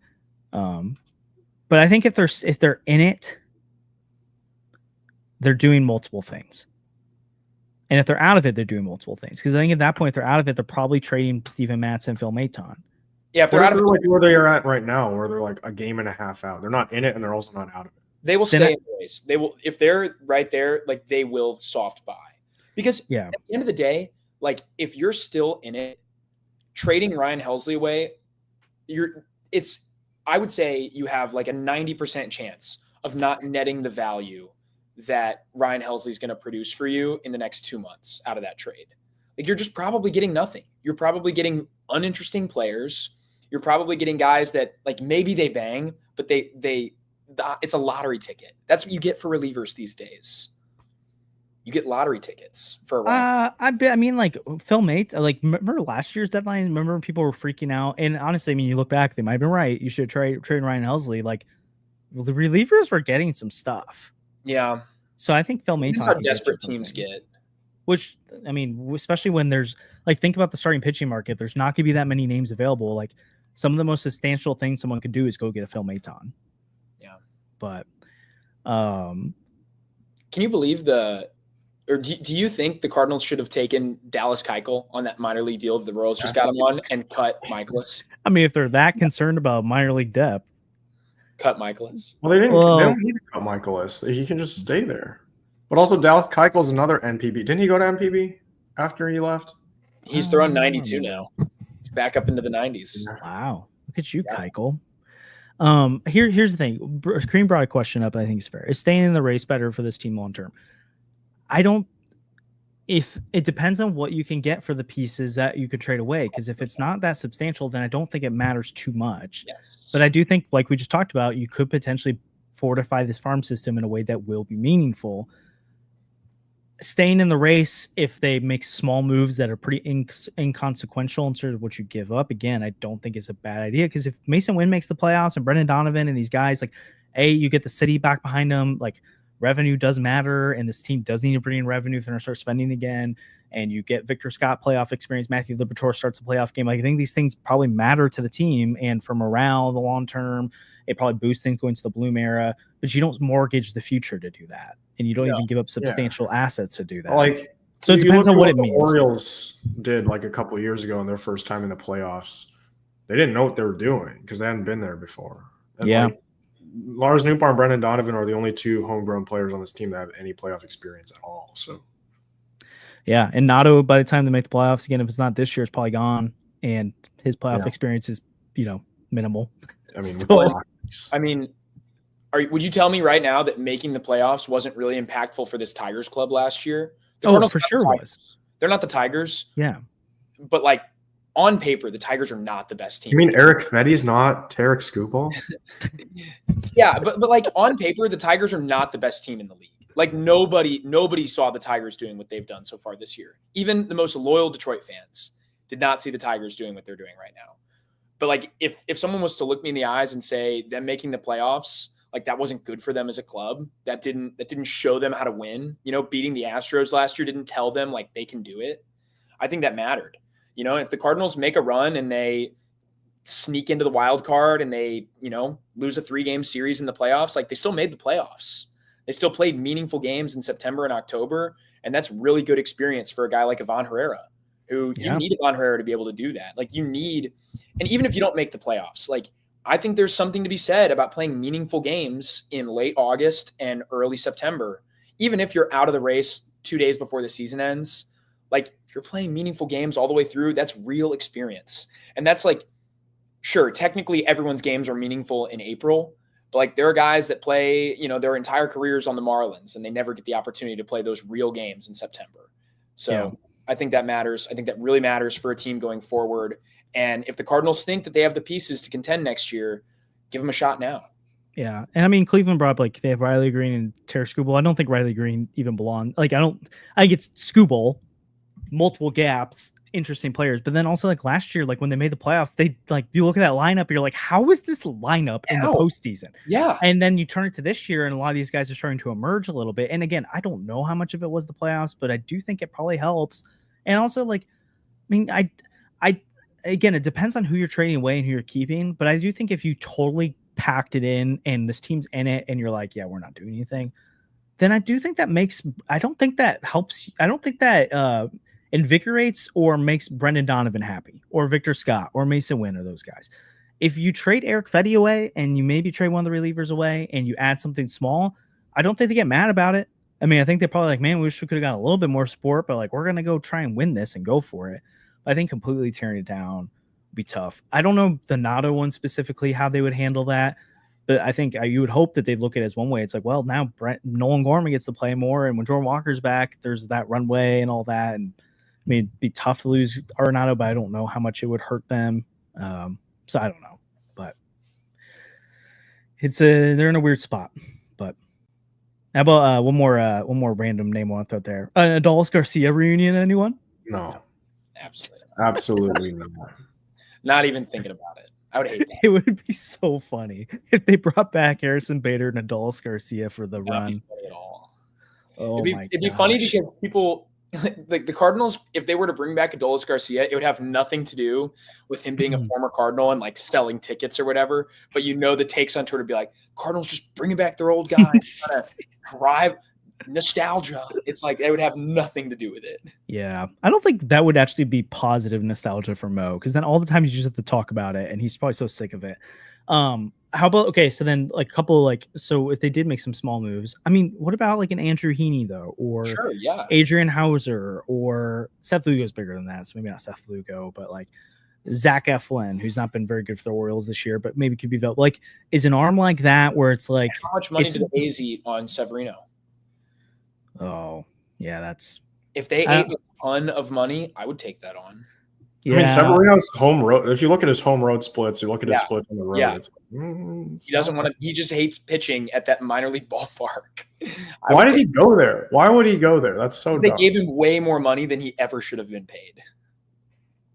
But I think if they're in it, they're doing multiple things. And if they're out of it, they're doing multiple things. Because I think at that point, if they're out of it, they're probably trading Steven Matz and Phil Maton. Yeah, if they're out of it, like where they are at right now, where they're like a game and a half out. They're not in it, and they're also not out of it. They will stay in the race. They will, if they're right there, like, they will soft buy. Because at the end of the day, like, if you're still in it, trading Ryan Helsley away, I would say you have like a 90% chance of not netting the value that Ryan Helsley is going to produce for you in the next 2 months out of that trade. Like, you're just probably getting nothing. You're probably getting uninteresting players. You're probably getting guys that, like, maybe they bang, but it's a lottery ticket. That's what you get for relievers these days. You get lottery tickets for a Ryan. I mean, like, Phil Maton, like, remember last year's deadline? Remember when people were freaking out? And honestly, I mean, you look back, they might have been right. You should trade Ryan Helsley. Like, the relievers were getting some stuff. Yeah. So I think Phil Maton. That's how desperate teams get. Which, I mean, especially when there's like, think about the starting pitching market. There's not going to be that many names available. Like, some of the most substantial things someone could do is go get a Phil Maton. Yeah. But, can you believe or do you think the Cardinals should have taken Dallas Keuchel on that minor league deal that the Royals just got him on and cut Mikolas? I mean, if they're that concerned about minor league depth, cut Mikolas. Well, they don't need to cut Mikolas. He can just stay there. But also, Dallas Keuchel is another NPB. Didn't he go to NPB after he left? He's throwing 92 now. He's back up into the 90s. Wow. Look at you, Keuchel. Here's the thing. Cream brought a question up, I think it's fair. Is staying in the race better for this team long term? If it depends on what you can get for the pieces that you could trade away, because if it's not that substantial, then I don't think it matters too much. Yes. But I do think, like we just talked about, you could potentially fortify this farm system in a way that will be meaningful. Staying in the race, if they make small moves that are pretty inconsequential in terms of what you give up, again, I don't think it's a bad idea, because if Mason Wynn makes the playoffs and Brendan Donovan and these guys, like, you get the city back behind them, like, revenue does matter, and this team does need to bring in revenue if they're going to start spending again, and you get Victor Scott playoff experience, Matthew Liberatore starts a playoff game. Like, I think these things probably matter to the team, and for morale, the long term, it probably boosts things going to the Bloom era, but you don't mortgage the future to do that, and you don't even give up substantial assets to do that. Like, so it depends on what it means. The Orioles did like a couple of years ago in their first time in the playoffs. They didn't know what they were doing because they hadn't been there before. And like, Lars Nootbaar and Brendan Donovan are the only two homegrown players on this team that have any playoff experience at all. So, yeah, and Nato, by the time they make the playoffs again, if it's not this year, it's probably gone, and his playoff experience is, minimal. I mean, would you tell me right now that making the playoffs wasn't really impactful for this Tigers club last year? For sure was. They're not the Tigers. Yeah, but like, on paper, the Tigers are not the best team. You mean Erick Fedde is not Tarek Skubal? Yeah, but like, on paper, the Tigers are not the best team in the league. Like, nobody saw the Tigers doing what they've done so far this year. Even the most loyal Detroit fans did not see the Tigers doing what they're doing right now. But like, if someone was to look me in the eyes and say them making the playoffs, like, that wasn't good for them as a club, that didn't show them how to win. Beating the Astros last year didn't tell them like they can do it. I think that mattered. If the Cardinals make a run and they sneak into the wild card and they, lose a 3-game series in the playoffs, like, they still made the playoffs. They still played meaningful games in September and October. And that's really good experience for a guy like Ivan Herrera, who you need Ivan Herrera to be able to do that. Like, and even if you don't make the playoffs, like, I think there's something to be said about playing meaningful games in late August and early September, even if you're out of the race 2 days before the season ends. Like, if you're playing meaningful games all the way through, that's real experience. And that's like, sure, technically everyone's games are meaningful in April, but like, there are guys that play, their entire careers on the Marlins and they never get the opportunity to play those real games in September. So I think that matters. I think that really matters for a team going forward. And if the Cardinals think that they have the pieces to contend next year, give them a shot now. Yeah. And I mean, Cleveland brought up, like, they have Riley Green and Tarek Skubal. I don't think Riley Green even belongs. Like, I think it's Skubal, multiple gaps, interesting players. But then also, like, last year, like, when they made the playoffs, they, like, you look at that lineup, you're like, how is this lineup in the postseason? Yeah. And then you turn it to this year, and a lot of these guys are starting to emerge a little bit. And again, I don't know how much of it was the playoffs, but I do think it probably helps. And also, like, I mean, again, it depends on who you're trading away and who you're keeping. But I do think if you totally packed it in and this team's in it and you're like, yeah, we're not doing anything, then I do think I don't think that helps. I don't think that invigorates or makes Brendan Donovan happy, or Victor Scott, or Mason Wynn, or those guys. If you trade Erick Fedde away and you maybe trade one of the relievers away and you add something small, I don't think they get mad about it. I mean, I think they're probably like, man, we wish we could have got a little bit more support, but like, we're going to go try and win this and go for it. I think completely tearing it down would be tough. I don't know the Nato one specifically, how they would handle that, but I think you would hope that they'd look at it as one way. It's like, well, now Nolan Gorman gets to play more, and when Jordan Walker's back, there's that runway and all that. And I mean, it'd be tough to lose Arenado, but I don't know how much it would hurt them. So I don't know, but they're in a weird spot. But how about one more random name I want to throw out there? An Adolis Garcia reunion, anyone? No. Absolutely not. Not even thinking about it. I would hate that. It would be so funny if they brought back Harrison Bader and Adolis Garcia for the run. Be funny at all. Oh, it'd be funny because people like the Cardinals, if they were to bring back Adolis Garcia, it would have nothing to do with him being a former Cardinal and like selling tickets or whatever. But the takes on Twitter would be like, Cardinals just bringing back their old guys, trying to drive nostalgia. It's like they would have nothing to do with it. Yeah, I don't think that would actually be positive nostalgia for Mo, because then all the time you just have to talk about it, and he's probably so sick of it. How about, okay, so then like a couple, like, so if they did make some small moves, I mean, what about like an Andrew Heaney though, or Sure, yeah, Adrian Hauser, or Seth Lugo's bigger than that, so maybe not Seth Lugo, but like Zach Eflin, who's not been very good for the Orioles this year, but maybe could be available. Like, is an arm like that where it's like, how much money did the A's eat on Severino? Oh, yeah, that's if they ate a ton of money, I would take that on. Yeah. I mean, Severino's home road. If you look at his home road splits, you look at his splits on the road. Yeah. It's like, he doesn't want to. He just hates pitching at that minor league ballpark. Why did he go there? Why would he go there? That's so dumb. They gave him way more money than he ever should have been paid.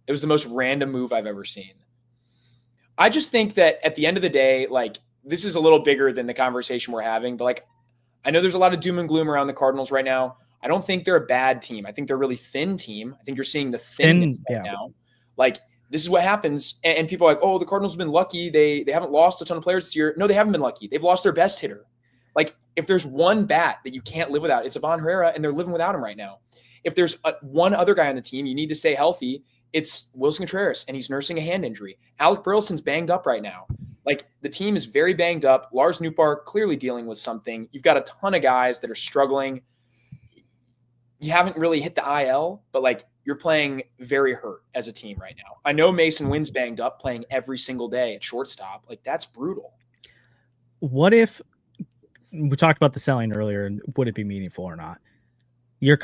It was the most random move I've ever seen. I just think that at the end of the day, like, this is a little bigger than the conversation we're having, but like, I know there's a lot of doom and gloom around the Cardinals right now. I don't think they're a bad team. I think they're a really thin team. I think you're seeing the thinness right now. Like, this is what happens. And people are like, oh, the Cardinals have been lucky. They haven't lost a ton of players this year. No, they haven't been lucky. They've lost their best hitter. Like, if there's one bat that you can't live without, it's Ivan Herrera, and they're living without him right now. If there's one other guy on the team you need to stay healthy, it's Wilson Contreras, and he's nursing a hand injury. Alec Burleson's banged up right now. Like, the team is very banged up. Lars Nootbaar clearly dealing with something. You've got a ton of guys that are struggling. You haven't really hit the IL, but like, you're playing very hurt as a team right now. I know Mason Wynn's banged up, playing every single day at shortstop. Like, that's brutal. What if we talked about the selling earlier, and would it be meaningful or not? Your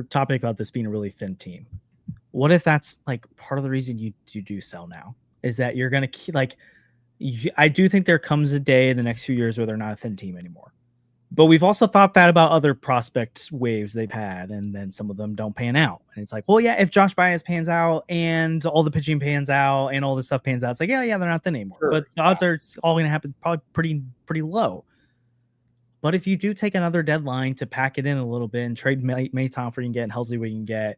topic about this being a really thin team. What if that's like part of the reason you do sell now, is that you're going to keep, like, I do think there comes a day in the next few years where they're not a thin team anymore. But we've also thought that about other prospect waves they've had, and then some of them don't pan out. And it's like, well, yeah, if Josh Baez pans out and all the pitching pans out and all this stuff pans out, it's like, yeah, they're not thin anymore. Sure. But the odds are it's all going to happen probably pretty low. But if you do take another deadline to pack it in a little bit and trade Maton for you can get, and Helsley we can get,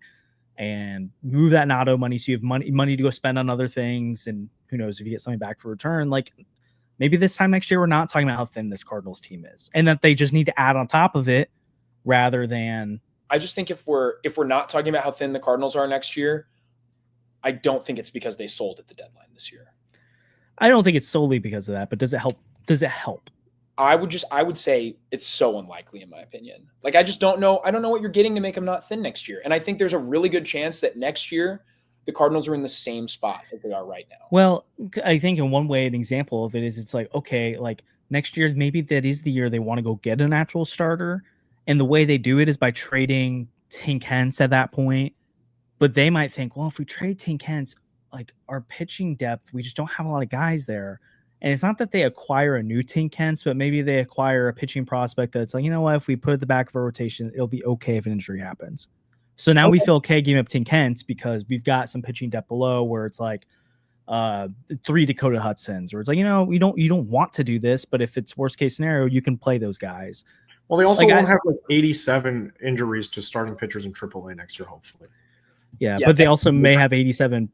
and move that Nato money so you have money to go spend on other things, and who knows if you get something back for return, like, maybe this time next year we're not talking about how thin this Cardinals team is, and that they just need to add on top of it rather than. I just think if we're not talking about how thin the Cardinals are next year, I don't think it's because they sold at the deadline this year. I don't think it's solely because of that, but does it help? Does it help? I would say it's so unlikely, in my opinion. Like, I just don't know. I don't know what you're getting to make them not thin next year. And I think there's a really good chance that next year the Cardinals are in the same spot as they are right now. Well, I think in one way, an example of it is it's like, okay, like next year, maybe that is the year they want to go get a natural starter. And the way they do it is by trading Tink Hence at that point. But they might think, well, if we trade Tink Hence, like our pitching depth, we just don't have a lot of guys there. And it's not that they acquire a new Tink Hence, but maybe they acquire a pitching prospect that's like, you know what, if we put it at the back of our rotation, it'll be okay if an injury happens. So now we feel okay giving up Tink Hence because we've got some pitching depth below where it's like 3 Dakota Hudsons, where it's like, you know, you don't want to do this, but if it's worst case scenario, you can play those guys. Well, they also won't have like 87 injuries to starting pitchers in AAA next year, hopefully. Yeah, but they also may have 87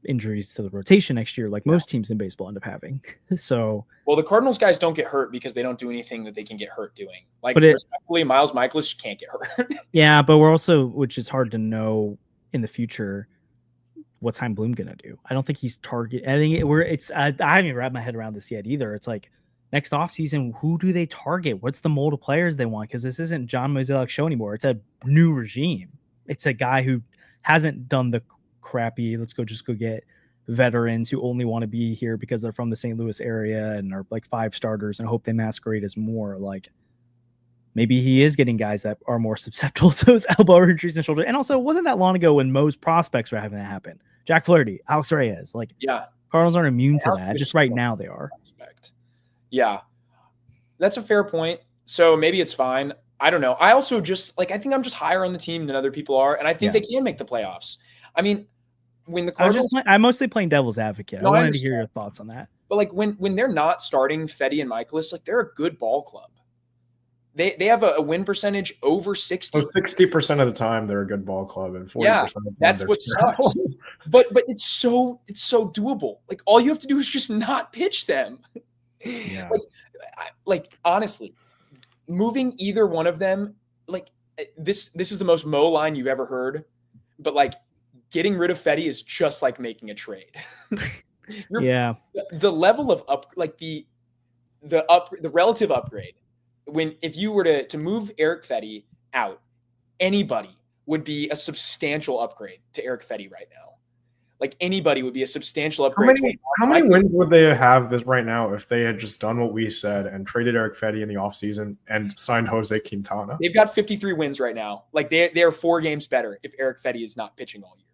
injuries to the rotation next year, like most teams in baseball end up having. So, well, the Cardinals guys don't get hurt because they don't do anything that they can get hurt doing. Like, respectfully, Miles Mikolas can't get hurt. Yeah, but we're also, which is hard to know in the future, what's Chaim Bloom gonna do? I don't think he's target. I think I haven't even wrapped my head around this yet either. It's like next offseason, who do they target? What's the mold of players they want? Because this isn't John Mozeliak show anymore. It's a new regime. It's a guy who hasn't done the crappy, let's go get veterans who only want to be here because they're from the St. Louis area and are like 5 starters and hope they masquerade as more. Like, maybe he is getting guys that are more susceptible to those elbow injuries and shoulder. And also, it wasn't that long ago when Mo's prospects were having that happen. Jack Flaherty, Alex Reyes, like, yeah, Cardinals aren't immune to that. Just right now they are. Yeah, that's a fair point. So maybe it's fine. I don't know. I also just I think I'm just higher on the team than other people are, and I think they can make the playoffs. I mean, when the Cardinals, I'm mostly playing devil's advocate. I wanted to hear your thoughts on that. But like when they're not starting Fedde and Mikolas, like, they're a good ball club. They have a win percentage over 60. So 60% of the time they're a good ball club, and 40% of the time that's they're what terrible. sucks. But it's so doable. Like all you have to do is just not pitch them. Yeah. Like honestly, moving either one of them, like this is the most Mo line you've ever heard. But like getting rid of Fedde is just like making a trade. Yeah. The level of the relative upgrade. If you were to move Erick Fedde out, anybody would be a substantial upgrade to Erick Fedde right now. Like anybody would be a substantial upgrade. How many wins would they have this right now if they had just done what we said and traded Erick Fedde in the offseason and signed Jose Quintana? They've got 53 wins right now. Like they are 4 games better if Erick Fedde is not pitching all year.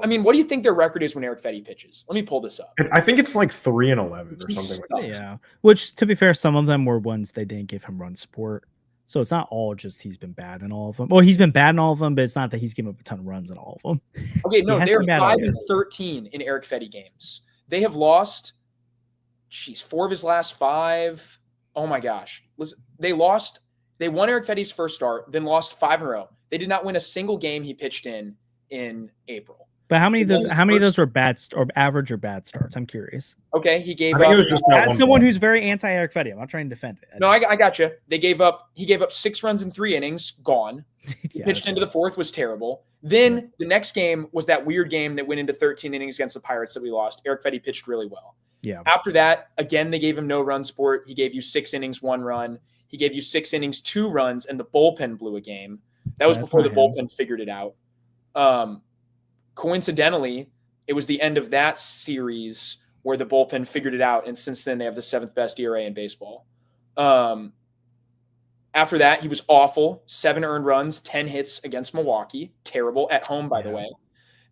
I mean, what do you think their record is when Erick Fedde pitches? Let me pull this up. I think it's like 3-11 or something like that. Yeah. Which, to be fair, some of them were ones they didn't give him run support. So it's not all just he's been bad in all of them. Well, he's been bad in all of them, but it's not that he's given up a ton of runs in all of them. Okay, no, they're 5-13 in Erick Fedde games. They have lost, 4 of his last 5. Oh my gosh. Listen, they won Erick Fedde's first start, then lost 5 in a row. They did not win a single game he pitched in April. But how many of those were bad or average or bad starts? I'm curious. Okay, he gave I think up. it was just as someone who's very anti Erick Fedde, I'm not trying to defend it. I got you. He gave up 6 runs in 3 innings, gone. He pitched into the 4th, was terrible. Then the next game was that weird game that went into 13 innings against the Pirates that we lost. Erick Fedde pitched really well. Yeah. After that, again, they gave him no run support. He gave you 6 innings, 1 run. He gave you 6 innings, 2 runs, and the bullpen blew a game. That was before the bullpen figured it out. Coincidentally, it was the end of that series where the bullpen figured it out, and since then they have the 7th best ERA in baseball. After that, he was awful. 7 earned runs, 10 hits against Milwaukee. Terrible at home, by the way.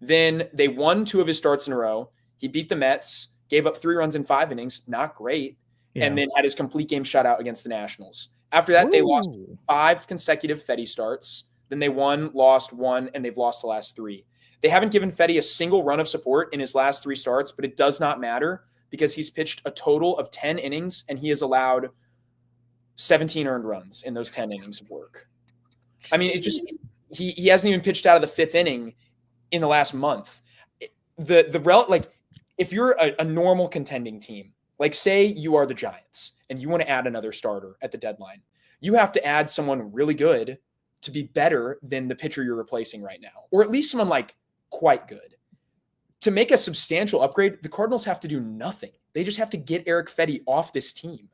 Then they won 2 of his starts in a row. He beat the Mets, gave up 3 runs in 5 innings, not great, and then had his complete game shutout against the Nationals. After that, they lost 5 consecutive Fedde starts. Then they won, lost 1, and they've lost the last 3. They haven't given Fedde a single run of support in his last 3 starts, but it does not matter because he's pitched a total of 10 innings and he has allowed 17 earned runs in those 10 innings of work. I mean, he hasn't even pitched out of the 5th inning in the last month. If you're a normal contending team, like say you are the Giants and you want to add another starter at the deadline, you have to add someone really good to be better than the pitcher you're replacing right now, or at least someone like quite good. To make a substantial upgrade, the Cardinals have to do nothing. They just have to get Erick Fedde off this team.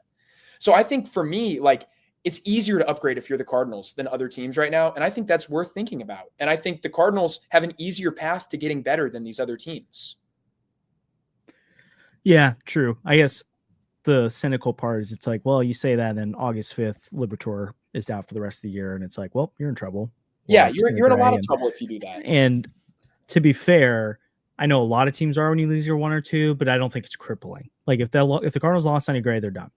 So I think for me, like it's easier to upgrade if you're the Cardinals than other teams right now. And I think that's worth thinking about. And I think the Cardinals have an easier path to getting better than these other teams. Yeah, true. I guess the cynical part is it's like, well, you say that, and then August 5th, Liberatore is out for the rest of the year, and it's like, well, you're in trouble. Yeah, you're in a lot of trouble if you do that. And to be fair, I know a lot of teams are when you lose your 1 or 2, but I don't think it's crippling. Like if the Cardinals lost Sonny Gray, they're done.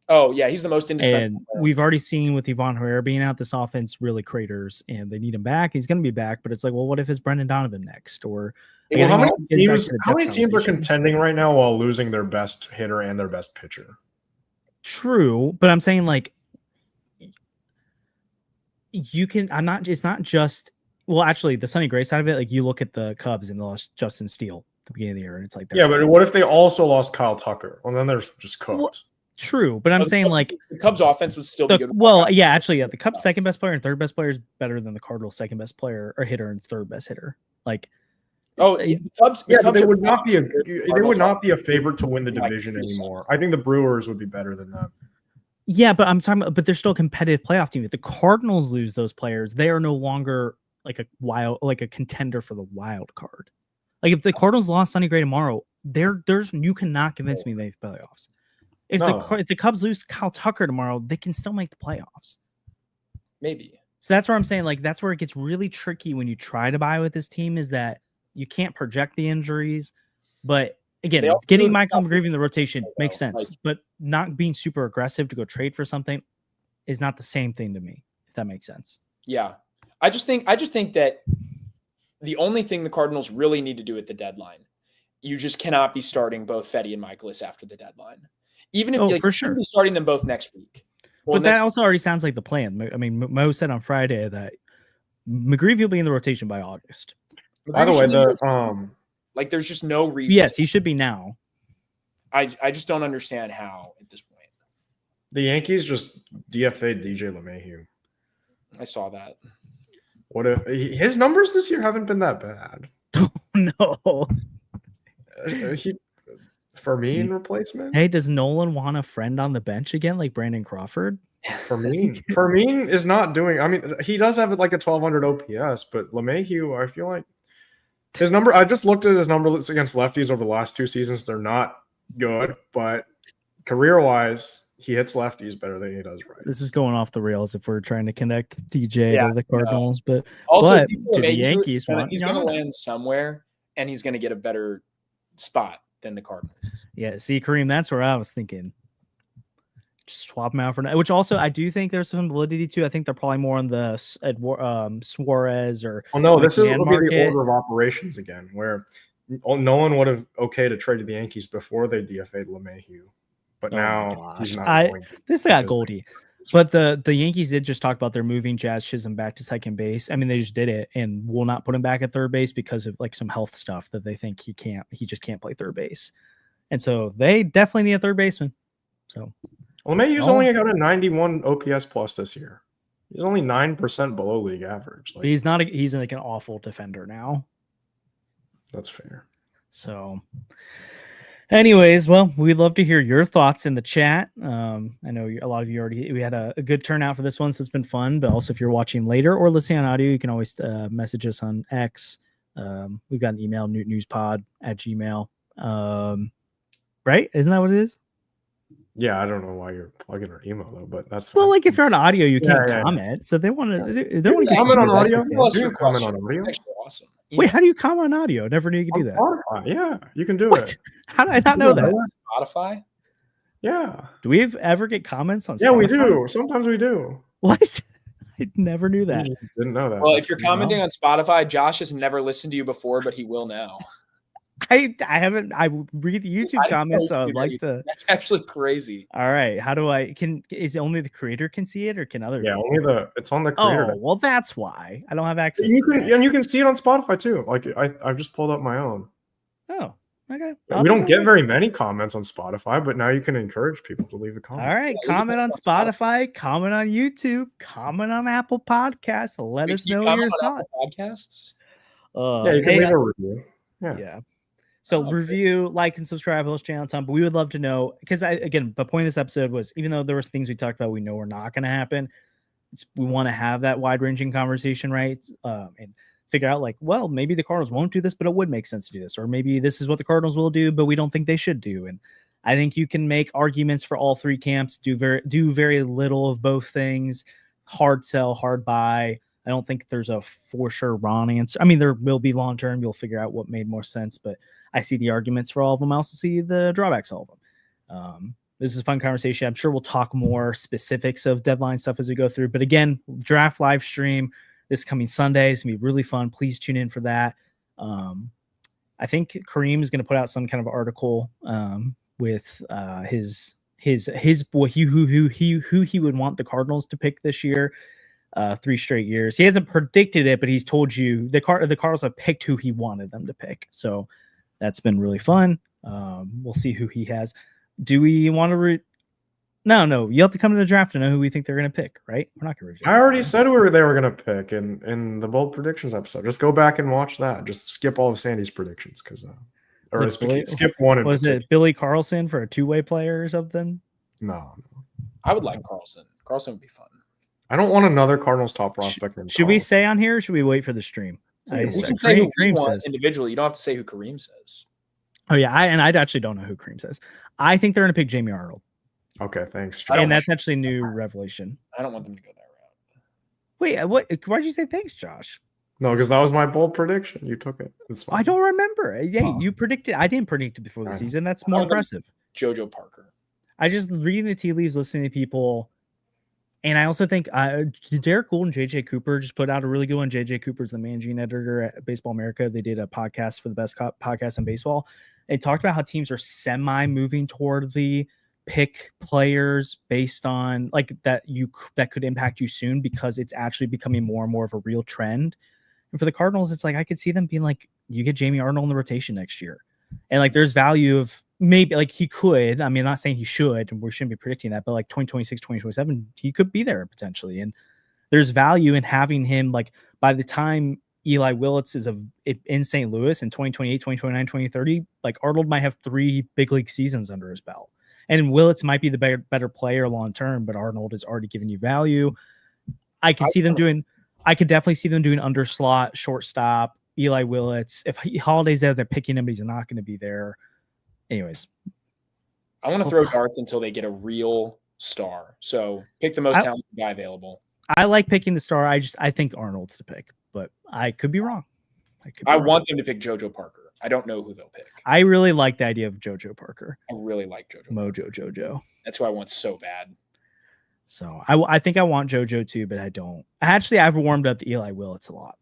Oh yeah, he's the most indispensable. And we've already seen with Ivan Herrera being out, this offense really craters, and they need him back. He's going to be back, but it's like, well, what if it's Brendan Donovan next? Or how many teams are contending right now while losing their best hitter and their best pitcher? True, but I'm saying like you can. It's not just. Well, actually, the Sonny Gray side of it, like you look at the Cubs and they lost Justin Steele at the beginning of the year, and it's like, yeah, but what if they also lost Kyle Tucker? Well, then they're just cooked. Well, true, but I'm saying like the Cubs offense was still good. Well, yeah, actually, yeah, the Cubs' second best player and third best player is better than the Cardinals' second best player or hitter and third best hitter. Like, the Cubs. Yeah, but they would not be a favorite to win the division anymore. I think the Brewers would be better than them. Yeah, but I'm talking about, but they're still a competitive playoff team. If the Cardinals lose those players, they are no longer like a contender for the wild card. Like if the Cardinals lost Sonny Gray tomorrow, you cannot convince me they make the playoffs. If the Cubs lose Kyle Tucker tomorrow, they can still make the playoffs. Maybe. So that's where I'm saying, like, that's where it gets really tricky when you try to buy with this team, is that you can't project the injuries. But again, getting Michael McGreevy in the rotation makes sense, but not being super aggressive to go trade for something is not the same thing to me, if that makes sense. Yeah. I just think that the only thing the Cardinals really need to do at the deadline, you just cannot be starting both Fedde and Mikolas after the deadline. Even if for sure, be starting them both next week. But that also already sounds like the plan. I mean, Mo said on Friday that McGreevy will be in the rotation by August. By the way, like there's just no reason. Yes, he should be now. I just don't understand how at this point. The Yankees just DFA'd DJ LeMahieu. I saw that. What if his numbers this year haven't been that bad? No. Fermin replacement? Hey, does Nolan want a friend on the bench again, like Brandon Crawford? Fermin is not doing. I mean, he does have like a 1200 OPS, but LeMahieu, I feel like his number. I just looked at his numbers against lefties over the last 2 seasons. They're not good, but career-wise, he hits lefties better than he does right. This is going off the rails if we're trying to connect DJ to the Cardinals, but also to the Yankees, he's going to land somewhere, and he's going to get a better spot than the Cardinals. Yeah, see, Kareem, that's where I was thinking. Just swap him out for now. Which also, I do think there's some validity to. I think they're probably more on the Suarez or. Oh no, this will be the order of operations again, where Nolan would have okayed a trade to the Yankees before they DFA'd LeMahieu, but now he's not going to. This got Goldie. But the Yankees did just talk about they're moving Jazz Chisholm back to second base. I mean, they just did it and will not put him back at third base because of like some health stuff that they think he just can't play third base. And so they definitely need a third baseman. So LeMahieu's only got a 91 OPS plus this year. He's only 9% below league average. Like, he's like an awful defender now. That's fair. So anyways, well, we'd love to hear your thoughts in the chat. I know a lot of you we had a good turnout for this one, so it's been fun. But also, if you're watching later or listening on audio, you can always message us on X. We've got an email, newtnewspod@gmail. Right? Isn't that what it is? Yeah, I don't know why you're plugging our email though, but that's fine. Well, like if you're on audio, you can't comment. So they want to. They want to comment on audio. You comment on audio. Awesome. Wait, how do you comment on audio? Never knew you could do that. Spotify. Yeah, you can do it. How did I not know that? Spotify? Yeah. Do we ever get comments on Spotify? Yeah, we do. Sometimes we do. What? I never knew that. Didn't know that. Well, if you're commenting on Spotify, Josh has never listened to you before, but he will now. I haven't. I read the YouTube comments, so I'd like to. That's actually crazy. All right, how do I? Is it only the creator can see it, or can others? Yeah, it's on the creator. Oh, well, that's why I don't have access. And you can see it on Spotify too. Like I've just pulled up my own. Oh, okay. We don't get very many comments on Spotify, but now you can encourage people to leave a comment. All right, comment on Spotify, comment on YouTube, comment on Apple Podcasts. Let us know your thoughts. Podcasts. Yeah, you can leave a review. Yeah. So review, like, and subscribe to this channel, Tom. But we would love to know, because again, the point of this episode was, even though there was things we talked about we know are not going to happen, we want to have that wide-ranging conversation, right? And figure out, like, well, maybe the Cardinals won't do this, but it would make sense to do this, or maybe this is what the Cardinals will do, but we don't think they should do. And I think you can make arguments for all three camps. Do very little of both things. Hard sell, hard buy. I don't think there's a for sure wrong answer. I mean, there will be long term. You'll figure out what made more sense, but I see the arguments for all of them. I also see the drawbacks of all of them. This is a fun conversation. I'm sure we'll talk more specifics of deadline stuff as we go through. But again, draft live stream this coming Sunday. It's going to be really fun. Please tune in for that. I think Kareem is going to put out some kind of article with who he would want the Cardinals to pick this year. 3 straight years. He hasn't predicted it, but he's told you the Cardinals have picked who he wanted them to pick. So that's been really fun. We'll see who he has. Do we want to No, you have to come to the draft to know who we think they're going to pick, right? We're not going to review. I already said who they were going to pick in the bold predictions episode. Just go back and watch that. Just skip all of Sandy's predictions skip one. Was it Billy Carlson for a 2-way player or something? No. I would like Carlson. Carlson would be fun. I don't want another Cardinals top prospect. Should we say on here, or should we wait for the stream? We can say who Kareem says individually. You don't have to say who Kareem says. Oh yeah, I actually don't know who Kareem says. I think they're going to pick Jamie Arnold. Okay, thanks. And that's actually a new revelation. I don't want them to go that route. Wait, what? Why'd you say thanks, Josh? No, because that was my bold prediction. You took it. It's fine. I don't remember. Yeah, you predicted. I didn't predict it before the season. That's more impressive. JoJo Parker. I just reading the tea leaves, listening to people. And I also think Derek Gould and JJ Cooper just put out a really good one. JJ Cooper's the managing editor at Baseball America. They did a podcast for the best podcast in baseball. They talked about how teams are semi moving toward the pick players based on like that could impact you soon, because it's actually becoming more and more of a real trend. And for the Cardinals, it's like I could see them being like, you get Jamie Arnold in the rotation next year, and like there's value of maybe like he could. I mean, I'm not saying he should, and we shouldn't be predicting that, but like 2026, 2027, he could be there potentially, and there's value in having him. Like by the time Eli Willits is in St. Louis in 2028, 2029, 2030, like Arnold might have 3 big league seasons under his belt. And Willits might be the better player long term, but Arnold is already giving you value. I could definitely see them doing underslot, shortstop, Eli Willits. If Holiday's there, they're picking him, but he's not going to be there. Anyways. I want to throw darts until they get a real star. So pick the most talented guy available. I like picking the star. I think Arnold's the pick, but I could be wrong. I want them to pick JoJo Parker. I don't know who they'll pick. I really like the idea of JoJo Parker. I really like JoJo. Mojo JoJo. That's who I want so bad. So I think I want JoJo too, but I don't. Actually, I've warmed up to Eli Willits a lot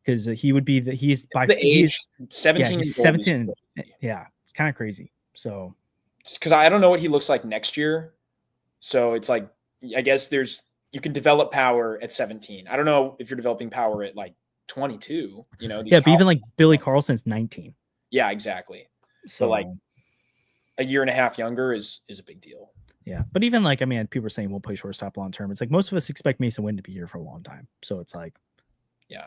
because he would be he's by the age 17. Yeah, he's 17. Yeah, it's kind of crazy. So because I don't know what he looks like next year, so it's like I guess you can develop power at 17. I don't know if you're developing power at like 22. You know, but even like Billy Carlson's 19. Yeah, exactly. So like a year and a half younger is a big deal. Yeah, but even like I mean, people are saying we'll play shortstop long term. It's like most of us expect Mason Wynn to be here for a long time. So it's like, yeah,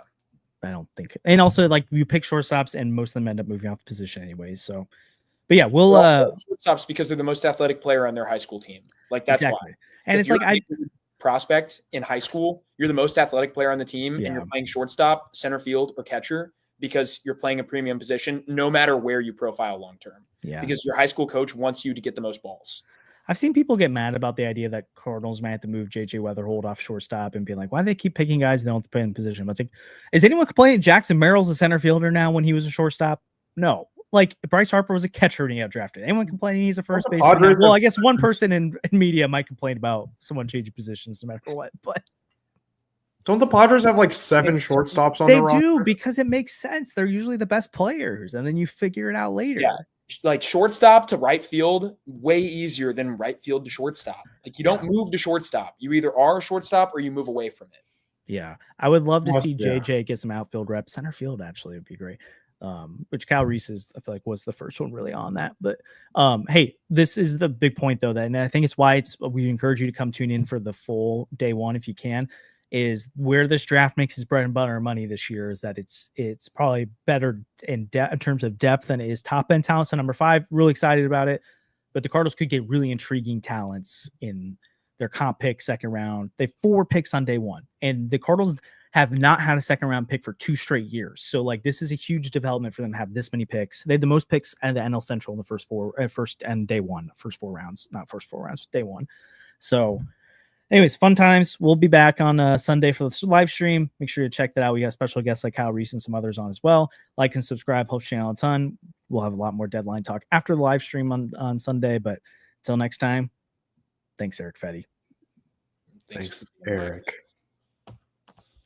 I don't think. And also like you pick shortstops, and most of them end up moving off the position anyways. So, but yeah, we'll shortstops because they're the most athletic player on their high school team. Like that's exactly. why. And it's like prospect in high school, you're the most athletic player on the team, and you're playing shortstop, center field, or catcher because you're playing a premium position, no matter where you profile long term. Yeah, because your high school coach wants you to get the most balls. I've seen people get mad about the idea that Cardinals might have to move JJ Weatherhold off shortstop and being like, why do they keep picking guys that don't have to play in position? But it's like, is anyone complaining Jackson Merrill's a center fielder now when he was a shortstop? No. Like Bryce Harper was a catcher when he got drafted. Anyone complaining he's a first baseman? Well, I guess one person in media might complain about someone changing positions no matter what. But don't the Padres have like 7 shortstops on the roster? They do, because it makes sense. They're usually the best players, and then you figure it out later. Yeah. Like shortstop to right field, way easier than right field to shortstop. Like you don't move to shortstop. You either are a shortstop or you move away from it. Yeah. I would love to see JJ get some outfield reps. Center field actually would be great. Which Cal Reese I feel like was the first one really on that. But hey, this is the big point though, and I think it's why we encourage you to come tune in for the full day one if you can. Is where this draft makes his bread and butter money this year is that it's probably better in terms of depth than it is top end talent. So number 5, really excited about it. But the Cardinals could get really intriguing talents in their comp pick second round. They have 4 picks on day 1, and the Cardinals have not had a second round pick for 2 straight years. So like this is a huge development for them to have this many picks. They had the most picks in the NL Central in the first 4 rounds, not first 4 rounds, day 1. So anyways, fun times. We'll be back on Sunday for the live stream. Make sure to check that out. We got special guests like Kyle Reese and some others on as well. Like and subscribe. Helps channel a ton. We'll have a lot more deadline talk after the live stream on Sunday. But until next time, thanks, Erick Fedde. Thanks, Eric.